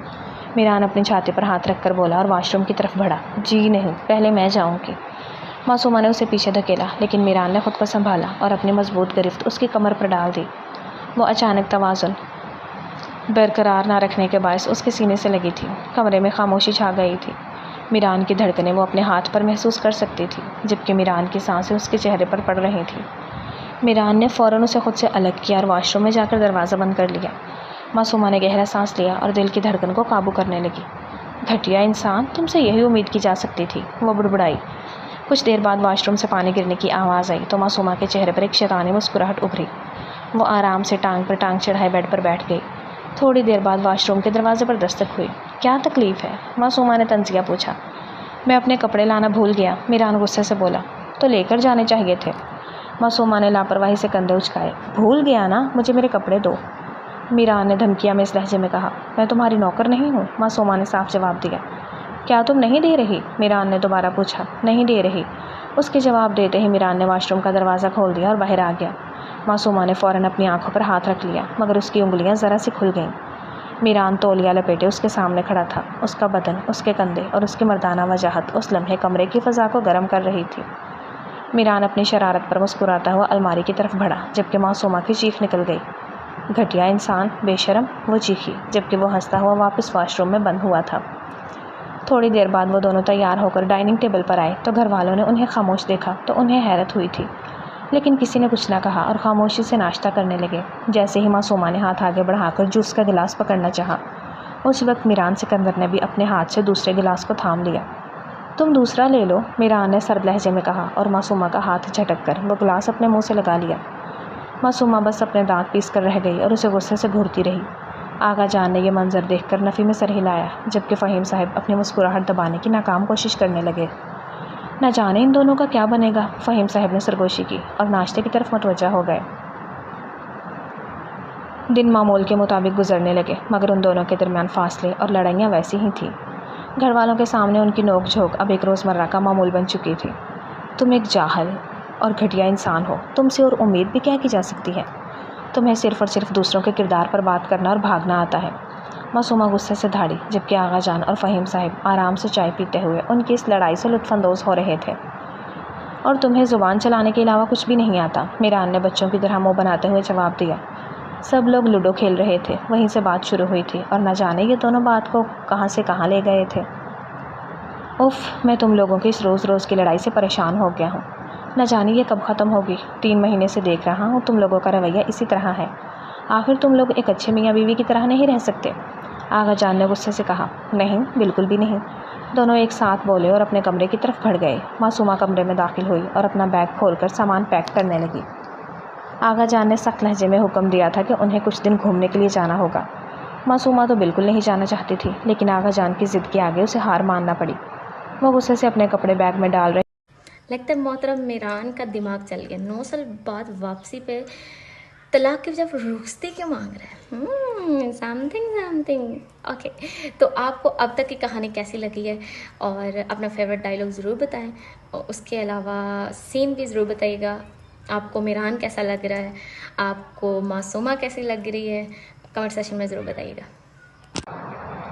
میران اپنی چھاتی پر ہاتھ رکھ کر بولا اور واش روم کی طرف بڑھا۔ جی نہیں، پہلے میں جاؤں گی۔ معصومہ نے اسے پیچھے دھکیلا، لیکن میران نے خود کو سنبھالا اور اپنی مضبوط گرفت اس کی کمر پر ڈال دی۔ وہ اچانک توازن برقرار نہ رکھنے کے باعث اس کے سینے سے لگی تھی۔ کمرے میں خاموشی چھا گئی تھی۔ میران کی دھڑکنیں وہ اپنے ہاتھ پر محسوس کر سکتی تھی، جبکہ میران کی سانسیں اس کے چہرے پر پڑ رہی تھیں۔ میران نے فوراً اسے خود سے الگ کیا اور واش روم میں جا کر دروازہ بند کر لیا۔ معصومہ نے گہرا سانس لیا اور دل کی دھڑکن کو قابو کرنے لگی۔ گھٹیا انسان، تم سے یہی امید کی جا سکتی تھی، وہ بڑبڑائی۔ کچھ دیر بعد واش روم سے پانی گرنے کی آواز آئی تو معصومہ کے چہرے پر ایک شیطانی مسکراہٹ ابھری۔ وہ آرام سے ٹانگ پر ٹانگ چڑھائے بیڈ پر بیٹھ گئی۔ تھوڑی دیر بعد واش روم کے دروازے پر دستک ہوئی۔ کیا تکلیف ہے؟ معصومہ نے طنزیہ پوچھا۔ میں اپنے کپڑے لانا بھول گیا، میران غصے سے بولا۔ تو لے کر جانے چاہیے تھے۔ معصومہ نے لاپرواہی سے کندھے اچکائے۔ بھول گیا نا، مجھے میرے کپڑے دو، میران نے دھمکیہ میں اس لہجے میں کہا۔ میں تمہاری نوکر نہیں ہوں، معصومہ نے صاف جواب دیا۔ کیا تم نہیں دے رہی؟ میران نے دوبارہ پوچھا۔ نہیں دے رہی، اس کے جواب دیتے ہی میران نے واش روم کا دروازہ کھول دیا اور باہر آ گیا۔ معصومہ نے فوراً اپنی آنکھوں پر ہاتھ رکھ لیا، مگر اس کی انگلیاں ذرا سی کھل گئیں۔ میران تولیہ لپیٹے اس کے سامنے کھڑا تھا۔ اس کا بدن، اس کے کندھے اور اس کی مردانہ وجاہت اس لمحے کمرے کی فضا کو گرم کر رہی تھی۔ میران اپنی شرارت پر مسکراتا ہوا الماری کی طرف بڑھا، جبکہ معصومہ کی چیخ نکل گئی۔ گھٹیا انسان، بے شرم، وہ چیخی، جبکہ وہ ہنستا ہوا واپس واش روم میں بند ہوا تھا۔ تھوڑی دیر بعد وہ دونوں تیار ہو کر ڈائننگ ٹیبل پر آئے تو گھر والوں نے انہیں خاموش دیکھا تو انہیں حیرت ہوئی تھی، لیکن کسی نے کچھ نہ کہا اور خاموشی سے ناشتہ کرنے لگے۔ جیسے ہی معصومہ نے ہاتھ آگے بڑھا کر جوس کا گلاس پکڑنا چاہا، اس وقت میران سکندر نے بھی اپنے ہاتھ سے دوسرے گلاس کو تھام لیا۔ تم دوسرا لے لو، میران نے سرد لہجے میں کہا اور معصومہ کا ہاتھ جھٹک کر وہ گلاس اپنے منہ سے لگا لیا۔ معصومہ بس اپنے دانت پیس کر رہ گئی اور اسے غصے سے گھورتی رہی۔ آغا جان نے یہ منظر دیکھ کر نفی میں سر ہلایا، جبکہ فہیم صاحب اپنی مسکراہٹ دبانے کی ناکام کوشش کرنے لگے۔ نہ جانے ان دونوں کا کیا بنے گا، فہیم صاحب نے سرگوشی کی اور ناشتے کی طرف متوجہ ہو گئے۔ دن معمول کے مطابق گزرنے لگے، مگر ان دونوں کے درمیان فاصلے اور لڑائیاں ویسی ہی تھیں۔ گھر والوں کے سامنے ان کی نوک جھونک اب ایک روزمرہ کا معمول بن چکی تھی۔ تم ایک جاہل اور گھٹیا انسان ہو، تم سے اور امید بھی کیا کی جا سکتی ہے؟ تمہیں صرف اور صرف دوسروں کے کردار پر بات کرنا اور بھاگنا آتا ہے۔ معصومہ غصے سے دھاڑی، جبکہ آغا جان اور فہیم صاحب آرام سے چائے پیتے ہوئے ان کی اس لڑائی سے لطف اندوز ہو رہے تھے۔ اور تمہیں زبان چلانے کے علاوہ کچھ بھی نہیں آتا، میران نے بچوں کی طرح منہ بناتے ہوئے جواب دیا۔ سب لوگ لوڈو کھیل رہے تھے، وہیں سے بات شروع ہوئی تھی اور نہ جانے یہ دونوں بات کو کہاں سے کہاں لے گئے تھے۔ اف، میں تم لوگوں کی اس روز روز کی لڑائی سے پریشان ہو گیا ہوں، نہ جانے یہ کب ختم ہوگی۔ 3 مہینے سے دیکھ رہا ہوں تم لوگوں کا رویہ اسی طرح ہے، آخر تم لوگ ایک اچھے میاں بیوی کی طرح نہیں رہ سکتے؟ آغا جان نے غصے سے کہا۔ نہیں، بالکل بھی نہیں، دونوں ایک ساتھ بولے اور اپنے کمرے کی طرف بڑھ گئے۔ معصومہ کمرے میں داخل ہوئی اور اپنا بیگ کھول کر سامان پیک کرنے لگی۔ آغا جان نے سخت لہجے میں حکم دیا تھا کہ انہیں کچھ دن گھومنے کے لیے جانا ہوگا۔ معصومہ تو بالکل نہیں جانا چاہتی تھی، لیکن آغا جان کی ضد کے آگے اسے ہار ماننا پڑی۔ وہ غصے سے اپنے کپڑے بیگ میں ڈال رہے۔ لگتا ہے محترم میران کا دماغ چل گیا، 9 سال بعد واپسی پہ طلاق کی جب رخصتی کیوں مانگ رہا ہے؟ Something okay. تو آپ کو اب تک کی کہانی کیسی لگی ہے اور اپنا فیوریٹ ڈائلاگ ضرور بتائیں، اور اس کے علاوہ سین بھی ضرور بتائیے گا۔ آپ کو میران کیسا لگ رہا ہے، آپ کو معصومہ کیسی لگ رہی ہے، کمنٹ سیکشن میں ضرور بتائیے گا۔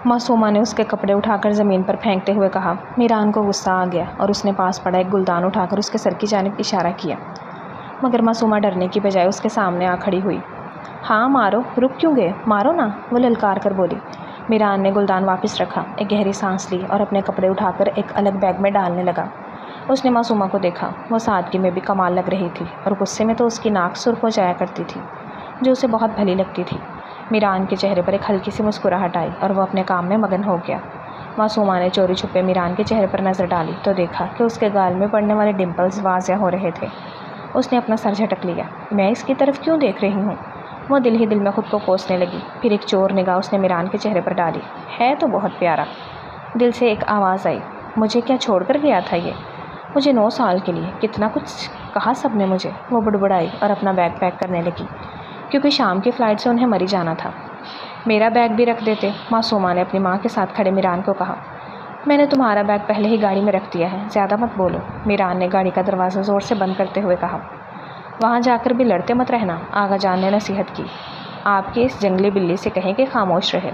معصومہ نے اس کے کپڑے اٹھا کر زمین پر پھینکتے ہوئے کہا۔ میران کو غصہ آ گیا اور اس نے پاس پڑا ایک گلدان اٹھا کر اس کے سر کی جانب اشارہ کیا، مگر معصومہ ڈرنے کی بجائے اس کے سامنے آ کھڑی ہوئی۔ ہاں مارو، رک کیوں گئے، مارو نا، وہ للکار کر بولی۔ میران نے گلدان واپس رکھا، ایک گہری سانس لی اور اپنے کپڑے اٹھا کر ایک الگ بیگ میں ڈالنے لگا۔ اس نے معصومہ کو دیکھا۔ وہ سادگی میں بھی کمال لگ رہی تھی اور غصے میں تو اس کی ناک سرخ ہو جایا کرتی تھی، جو اسے بہت بھلی لگتی تھی۔ میران کے چہرے پر ایک ہلکی سی مسکراہٹ آئی اور وہ اپنے کام میں مگن ہو گیا۔ معصومہ نے چوری چھپے میران کے چہرے پر نظر ڈالی تو دیکھا کہ اس کے گال میں پڑنے والے ڈمپلز واضح ہو رہے تھے۔ اس نے اپنا سر جھٹک لیا۔ میں اس کی طرف کیوں دیکھ رہی ہوں؟ وہ دل ہی دل میں خود کو کوسنے لگی۔ پھر ایک چور نگاہ اس نے میران کے چہرے پر ڈالی۔ ہے تو بہت پیارا۔ دل سے ایک آواز آئی، مجھے کیا چھوڑ کر گیا تھا یہ؟ مجھے 9 سال کے لیے کتنا کچھ کہا سب نے مجھے۔ وہ بڑبڑائی اور اپنا بیگ پیک کرنے لگی، کیونکہ شام کی فلائٹ سے انہیں مری جانا تھا۔ میرا بیگ بھی رکھ دیتے، معصومہ نے اپنی ماں کے ساتھ کھڑے میران کو کہا۔ میں نے تمہارا بیگ پہلے ہی گاڑی میں رکھ دیا ہے، زیادہ مت بولو، میران نے گاڑی کا دروازہ زور سے بند کرتے ہوئے کہا۔ وہاں جا کر بھی لڑتے مت رہنا، آغا جان نے نصیحت کی۔ آپ کی اس جنگلی بلی سے کہیں کہ خاموش رہے۔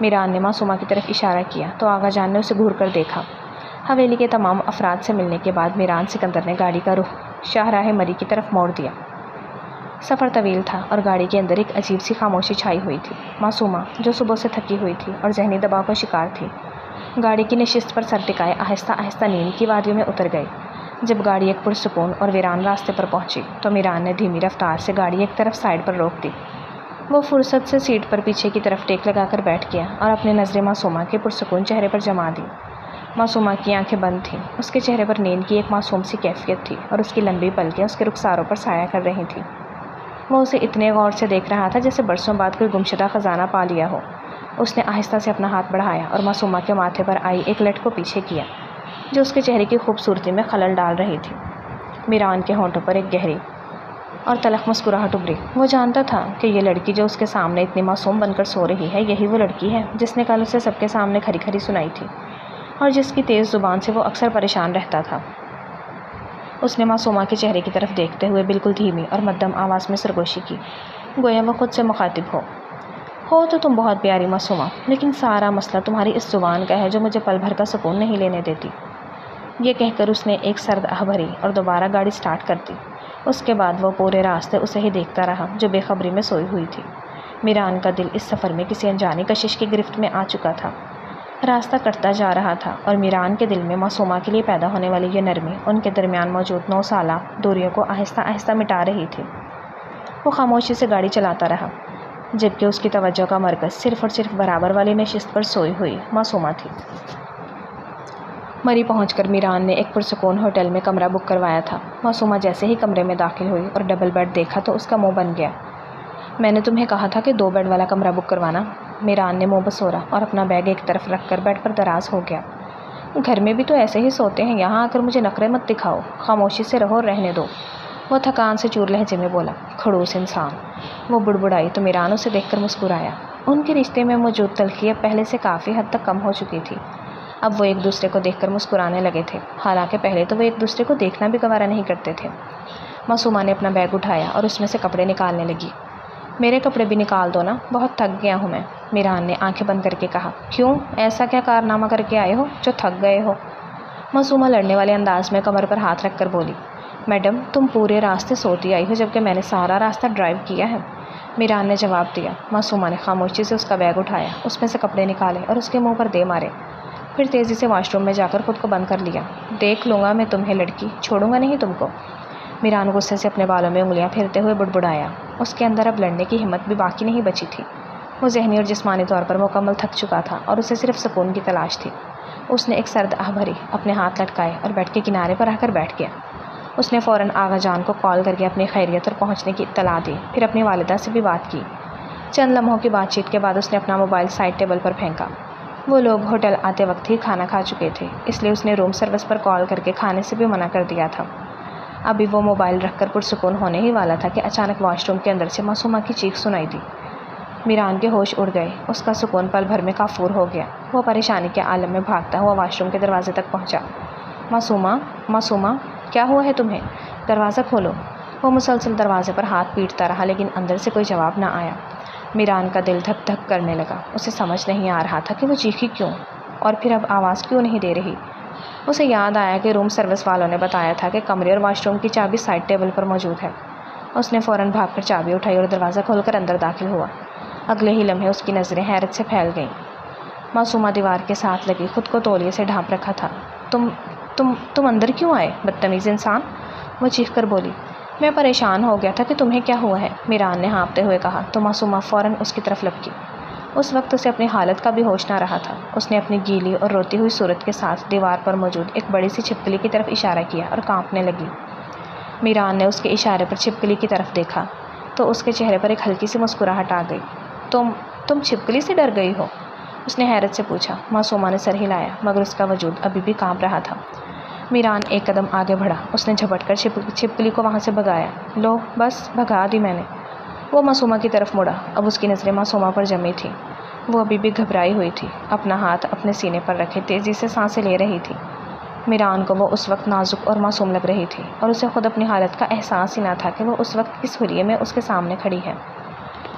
میران نے معصومہ کی طرف اشارہ کیا تو آغا جان نے اسے گھور کر دیکھا۔ حویلی کے تمام افراد سے ملنے کے بعد میران سکندر نے گاڑی کا رخ شاہراہ مری کی طرف موڑ دیا۔ سفر طویل تھا اور گاڑی کے اندر ایک عجیب سی خاموشی چھائی ہوئی تھی۔ معصومہ، جو صبح سے تھکی ہوئی تھی اور ذہنی دباؤ کا شکار تھی، گاڑی کی نشست پر سر ٹکائے آہستہ آہستہ نیند کی وادیوں میں اتر گئی۔ جب گاڑی ایک پرسکون اور ویران راستے پر پہنچی تو میران نے دھیمی رفتار سے گاڑی ایک طرف سائڈ پر روک دی۔ وہ فرصت سے سیٹ پر پیچھے کی طرف ٹیک لگا کر بیٹھ گیا اور اپنی نظریں معصومہ کے پرسکون چہرے پر جما دی۔ معصومہ کی آنکھیں بند تھیں، اس کے چہرے پر نیند کی ایک معصوم سی کیفیت تھی اور اس کی لمبی پلکیں اس کے رخساروں پر سایہ کر رہی تھیں۔ وہ اسے اتنے غور سے دیکھ رہا تھا جیسے برسوں بعد کوئی گمشدہ خزانہ پا لیا ہو۔ اس نے آہستہ سے اپنا ہاتھ بڑھایا اور معصومہ کے ماتھے پر آئی ایک لٹ کو پیچھے کیا، جو اس کے چہرے کی خوبصورتی میں خلل ڈال رہی تھی۔ میران کے ہونٹوں پر ایک گہری اور تلخ مسکراہٹ ابھری۔ وہ جانتا تھا کہ یہ لڑکی جو اس کے سامنے اتنی معصوم بن کر سو رہی ہے، یہی وہ لڑکی ہے جس نے کل اسے سب کے سامنے کھری کھری سنائی تھی اور جس کی تیز زبان سے وہ اکثر پریشان رہتا تھا۔ اس نے معصومہ کے چہرے کی طرف دیکھتے ہوئے بالکل دھیمی اور مدھم آواز میں سرگوشی کی، گویا وہ خود سے مخاطب ہو تو تم بہت پیاری معصومہ، لیکن سارا مسئلہ تمہاری اس زبان کا ہے جو مجھے پل بھر کا سکون نہیں لینے دیتی۔ یہ کہہ کر اس نے ایک سرد آہ بھری اور دوبارہ گاڑی سٹارٹ کر دی۔ اس کے بعد وہ پورے راستے اسے ہی دیکھتا رہا جو بے خبری میں سوئی ہوئی تھی۔ میران کا دل اس سفر میں کسی انجانی کشش کی گرفت میں آ چکا تھا۔ راستہ کٹتا جا رہا تھا اور میران کے دل میں معصومہ کے لیے پیدا ہونے والی یہ نرمی ان کے درمیان موجود 9 سالہ دوریوں کو آہستہ آہستہ مٹا رہی تھی۔ وہ خاموشی سے گاڑی چلاتا رہا، جبکہ اس کی توجہ کا مرکز صرف اور صرف برابر والی نشست پر سوئی ہوئی معصومہ تھی۔ مری پہنچ کر میران نے ایک پرسکون ہوٹل میں کمرہ بک کروایا تھا۔ معصومہ جیسے ہی کمرے میں داخل ہوئی اور ڈبل بیڈ دیکھا تو اس کا منہ بن گیا۔ میں نے تمہیں کہا تھا کہ 2 بیڈ والا کمرہ بک کروانا۔ میران نے منہ بسورا اور اپنا بیگ ایک طرف رکھ کر بیڈ پر دراز ہو گیا۔ گھر میں بھی تو ایسے ہی سوتے ہیں، یہاں آ کر مجھے نخرے مت دکھاؤ، خاموشی سے رہو اور رہنے دو، وہ تھکان سے چور لہجے میں بولا۔ کھڑوس انسان، وہ بڑبڑائی تو میران اسے دیکھ کر مسکرایا۔ ان کے رشتے میں موجود تلخی اب پہلے سے کافی حد تک کم ہو چکی تھی۔ اب وہ ایک دوسرے کو دیکھ کر مسکرانے لگے تھے، حالانکہ پہلے تو وہ ایک دوسرے کو دیکھنا بھی گوارا نہیں کرتے تھے۔ معصومہ نے اپنا بیگ اٹھایا اور اس میں سے کپڑے نکالنے لگی۔ میرے کپڑے بھی نکال دو نا، بہت تھک گیا ہوں میں، میران نے آنکھیں بند کر کے کہا۔ کیوں، ایسا کیا کارنامہ کر کے آئے ہو جو تھک گئے ہو؟ معصومہ لڑنے والے انداز میں کمر پر ہاتھ رکھ کر بولی۔ میڈم، تم پورے راستے سوتی آئی ہو جبکہ میں نے سارا راستہ ڈرائیو کیا ہے، میران نے جواب دیا۔ معصومہ نے خاموشی سے اس کا بیگ اٹھایا، اس میں سے کپڑے نکالے اور اس کے منہ پر دے مارے، پھر تیزی سے واش روم میں جا کر خود کو بند کر لیا۔ دیکھ لوں گا میں تمہیں لڑکی، چھوڑوں گا نہیں تم کو، میران غصے سے اپنے بالوں میں انگلیاں پھیرتے ہوئے بڑبڑایا۔ اس کے اندر اب لڑنے کی ہمت بھی باقی نہیں بچی تھی۔ وہ ذہنی اور جسمانی طور پر مکمل تھک چکا تھا اور اسے صرف سکون کی تلاش تھی۔ اس نے ایک سرد آہ بھری، اپنے ہاتھ لٹکائے اور بیڈ کے کنارے پر آ کر بیٹھ گیا۔ اس نے فوراً آغا جان کو کال کر کے اپنی خیریت اور پہنچنے کی اطلاع دی، پھر اپنی والدہ سے بھی بات کی۔ چند لمحوں کی بات چیت کے بعد اس نے اپنا موبائل سائڈ ٹیبل پر پھینکا۔ وہ لوگ ہوٹل آتے وقت ہی کھانا کھا چکے تھے، اس لیے اس نے روم سروس پر کال کر کے کھانے سے بھی منع کر دیا تھا۔ ابھی وہ موبائل رکھ کر پرسکون ہونے ہی والا تھا کہ اچانک واش روم کے اندر سے معصومہ کی چیخ سنائی دی۔ میران کے ہوش اڑ گئے، اس کا سکون پل بھر میں کافور ہو گیا۔ وہ پریشانی کے عالم میں بھاگتا ہوا واش روم کے دروازے تک پہنچا۔ معصومہ، معصومہ، کیا ہوا ہے تمہیں؟ دروازہ کھولو۔ وہ مسلسل دروازے پر ہاتھ پیٹتا رہا لیکن اندر سے کوئی جواب نہ آیا۔ میران کا دل دھک دھک کرنے لگا، اسے سمجھ نہیں آ رہا تھا کہ وہ چیخی کیوں اور پھر اب آواز کیوں نہیں دے رہی۔ اسے یاد آیا کہ روم سروس والوں نے بتایا تھا کہ کمرے اور واش روم کی چابی سائڈ ٹیبل پر موجود ہے۔ اس نے فوراً بھاگ کر چابی اٹھائی اور دروازہ کھول کر اندر داخل ہوا۔ اگلے ہی لمحے اس کی نظریں حیرت سے پھیل گئیں۔ معصومہ دیوار کے ساتھ لگی خود کو تولیے سے ڈھانپ رکھا تھا۔ تم اندر کیوں آئے بدتمیز انسان؟ وہ چیخ کر بولی۔ میں پریشان ہو گیا تھا کہ تمہیں کیا ہوا ہے، میران نے ہانپتے ہوئے کہا تو معصومہ فوراً اس کی طرف لپکی۔ اس وقت اسے اپنی حالت کا بھی ہوش نہ رہا تھا۔ اس نے اپنی گیلی اور روتی ہوئی صورت کے ساتھ دیوار پر موجود ایک بڑی سی چھپکلی کی طرف اشارہ کیا اور کانپنے لگی۔ میران نے اس کے اشارے پر چھپکلی کی طرف دیکھا تو اس کے چہرے پر ایک ہلکی سی مسکراہٹ آ گئی۔ تم چھپکلی سے ڈر گئی ہو؟ اس نے حیرت سے پوچھا۔ معصومہ نے سر ہلایا مگر اس کا وجود ابھی بھی کانپ رہا تھا۔ میران ایک قدم آگے بڑھا۔ اس نے جھپٹ کر چھپکلی کو وہاں سے بھگایا۔ لو بس بھگا دی میں نے۔ وہ معصومہ کی طرف مڑا۔ اب اس کی نظریں معصومہ پر جمی تھیں۔ وہ ابھی بھی گھبرائی ہوئی تھی، اپنا ہاتھ اپنے سینے پر رکھے تیزی سے سانسیں لے رہی تھی۔ میران کو وہ اس وقت نازک اور معصوم لگ رہی تھی اور اسے خود اپنی حالت کا احساس ہی نہ تھا کہ وہ اس وقت کس حلیے میں اس کے سامنے کھڑی ہے۔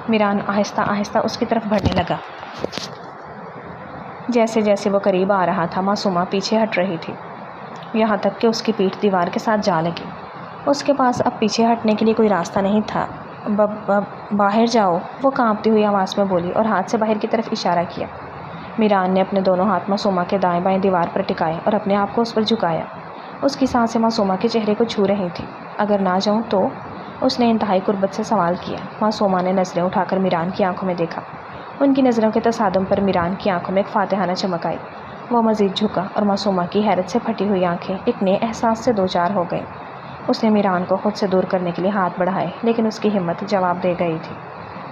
میران آہستہ آہستہ اس کی طرف بڑھنے لگا۔ جیسے جیسے وہ قریب آ رہا تھا معصومہ پیچھے ہٹ رہی تھی، یہاں تک کہ اس کی پیٹھ دیوار کے ساتھ جا لگی۔ اس کے پاس اب پیچھے ہٹنے کے لیے کوئی راستہ نہیں تھا۔ باہر جاؤ، وہ کانپتی ہوئی آواز میں بولی اور ہاتھ سے باہر کی طرف اشارہ کیا۔ میران نے اپنے دونوں ہاتھ معصومہ کے دائیں بائیں دیوار پر ٹکائے اور اپنے آپ کو اس پر جھکایا۔ اس کی سانسیں معصومہ کے چہرے کو چھو رہی تھیں۔ اگر نہ جاؤں تو؟ اس نے انتہائی قربت سے سوال کیا۔ معصومہ نے نظریں اٹھا کر میران کی آنکھوں میں دیکھا۔ ان کی نظروں کے تصادم پر میران کی آنکھوں میں ایک فاتحانہ چمک آئی۔ وہ مزید جھکا اور معصومہ کی حیرت سے پھٹی ہوئی آنکھیں ایک نئے احساس سے دوچار ہو گئیں۔ اس نے میران کو خود سے دور کرنے کے لیے ہاتھ بڑھائے لیکن اس کی ہمت جواب دے گئی تھی۔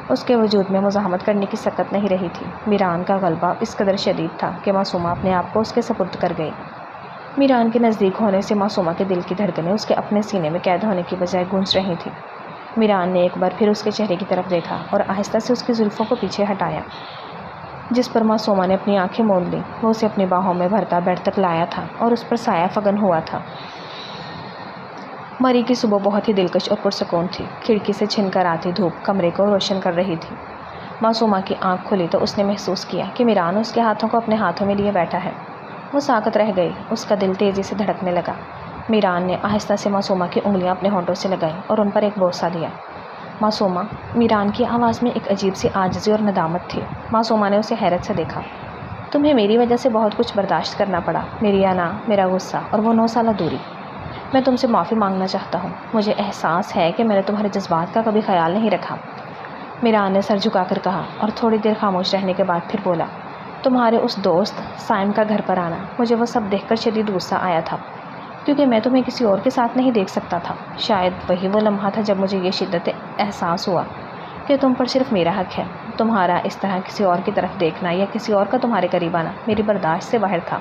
اس کے وجود میں مزاحمت کرنے کی سکت نہیں رہی تھی۔ میران کا غلبہ اس قدر شدید تھا کہ معصومہ اپنے آپ کو اس کے سپرد کر گئی۔ میران کے نزدیک ہونے سے معصومہ کے دل کی دھڑکنیں اس کے اپنے سینے میں قید ہونے کی بجائے گونج رہی تھیں۔ میران نے ایک بار پھر اس کے چہرے کی طرف دیکھا اور آہستہ سے اس کی زلفوں کو پیچھے ہٹایا جس پر معصومہ نے اپنی آنکھیں موند لیں۔ وہ اسے اپنی باہوں میں بھرتا بیڈ تک لایا تھا اور اس پر سایہ فگن ہوا تھا۔ مری کی صبح بہت ہی دلکش اور پرسکون تھی۔ کھڑکی سے چھن کر آتی دھوپ کمرے کو روشن کر رہی تھی۔ معصومہ کی آنکھ کھلی تو اس نے محسوس کیا کہ میران اس کے ہاتھوں کو اپنے ہاتھوں میں لیے بیٹھا ہے۔ وہ ساکت رہ گئی۔ اس کا دل تیزی سے دھڑکنے لگا۔ میران نے آہستہ سے معصومہ کی انگلیاں اپنے ہونٹوں سے لگائیں اور ان پر ایک بوسہ دیا۔ معصومہ، میران کی آواز میں ایک عجیب سی عاجزی اور ندامت تھی۔ معصومہ نے اسے حیرت سے دیکھا۔ تمہیں میری وجہ سے بہت کچھ برداشت کرنا پڑا، میری انا، میرا غصہ اور وہ 9 سالہ دوری۔ میں تم سے معافی مانگنا چاہتا ہوں۔ مجھے احساس ہے کہ میں نے تمہارے جذبات کا کبھی خیال نہیں رکھا۔ میران نے سر جھکا کر کہا اور تھوڑی دیر خاموش رہنے کے بعد پھر بولا، تمہارے اس دوست سائم کا گھر پر آنا، مجھے وہ سب دیکھ کر شدید غصہ آیا تھا کیونکہ میں تمہیں کسی اور کے ساتھ نہیں دیکھ سکتا تھا۔ شاید وہی وہ لمحہ تھا جب مجھے یہ شدت احساس ہوا کہ تم پر صرف میرا حق ہے۔ تمہارا اس طرح کسی اور کی طرف دیکھنا یا کسی اور کا تمہارے قریب آنا میری برداشت سے باہر تھا۔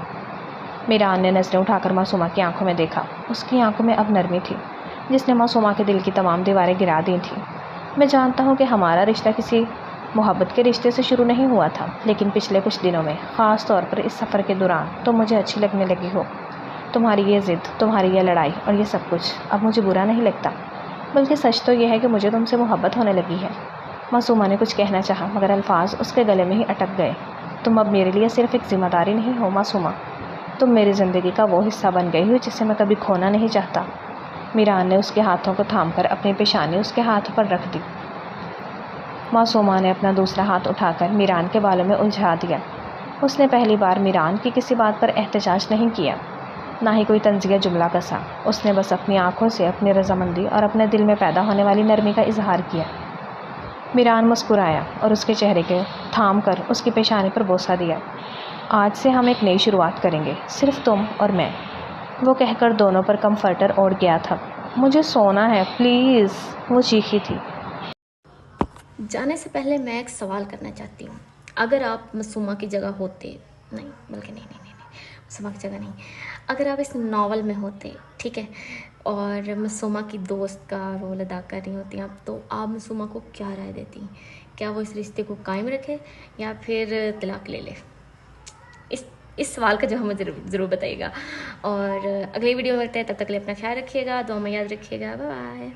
میران نے نظریں اٹھا کر معصومہ کی آنکھوں میں دیکھا۔ اس کی آنکھوں میں اب نرمی تھی جس نے معصومہ کے دل کی تمام دیواریں گرا دی تھیں۔ میں جانتا ہوں کہ ہمارا رشتہ کسی محبت کے رشتے سے شروع نہیں ہوا تھا، لیکن پچھلے کچھ دنوں میں، خاص طور پر اس سفر کے دوران، تم مجھے اچھی لگنے لگی ہو۔ تمہاری یہ ضد، تمہاری یہ لڑائی اور یہ سب کچھ اب مجھے برا نہیں لگتا، بلکہ سچ تو یہ ہے کہ مجھے تم سے محبت ہونے لگی ہے۔ معصومہ نے کچھ کہنا چاہا مگر الفاظ اس کے گلے میں ہی اٹک گئے۔ تم اب میرے لیے صرف ایک ذمہ داری نہیں ہو معصومہ، تم میری زندگی کا وہ حصہ بن گئی ہو جسے میں کبھی کھونا نہیں چاہتا۔ میران نے اس کے ہاتھوں کو تھام کر اپنی پیشانی اس کے ہاتھ پر رکھ دی۔ معصومہ نے اپنا دوسرا ہاتھ اٹھا کر میران کے بالوں میں الجھا دیا۔ اس نے پہلی بار میران کی کسی بات پر احتجاج نہیں کیا، نہ ہی کوئی طنزیہ جملہ کسا۔ اس نے بس اپنی آنکھوں سے اپنی رضامندی اور اپنے دل میں پیدا ہونے والی نرمی کا اظہار کیا۔ میران مسکرایا اور اس کے چہرے کے تھام کر اس کی پیشانی پر بوسہ دیا۔ آج سے ہم ایک نئی شروعات کریں گے، صرف تم اور میں، وہ کہہ کر دونوں پر کمفرٹر اوڑھ گیا تھا۔ مجھے سونا ہے پلیز، وہ چیخی تھی۔ جانے سے پہلے میں ایک سوال کرنا چاہتی ہوں۔ اگر آپ معصومہ کی جگہ ہوتے، نہیں، معصومہ کی جگہ نہیں، اگر آپ اس ناول میں ہوتے، ٹھیک ہے، اور معصومہ کی دوست کا رول ادا کر رہی ہوتی آپ، تو آپ معصومہ کو کیا رائے دیتی؟ کیا وہ اس رشتے کو قائم رکھے یا پھر طلاق لے لے؟ اس سوال کا جواب مجھے ضرور بتائیے گا، اور اگلی ویڈیو میں ملتے ہیں، تب تک کے لیے اپنا خیال رکھیے گا، دعا میں یاد رکھیے گا، بائے بائے۔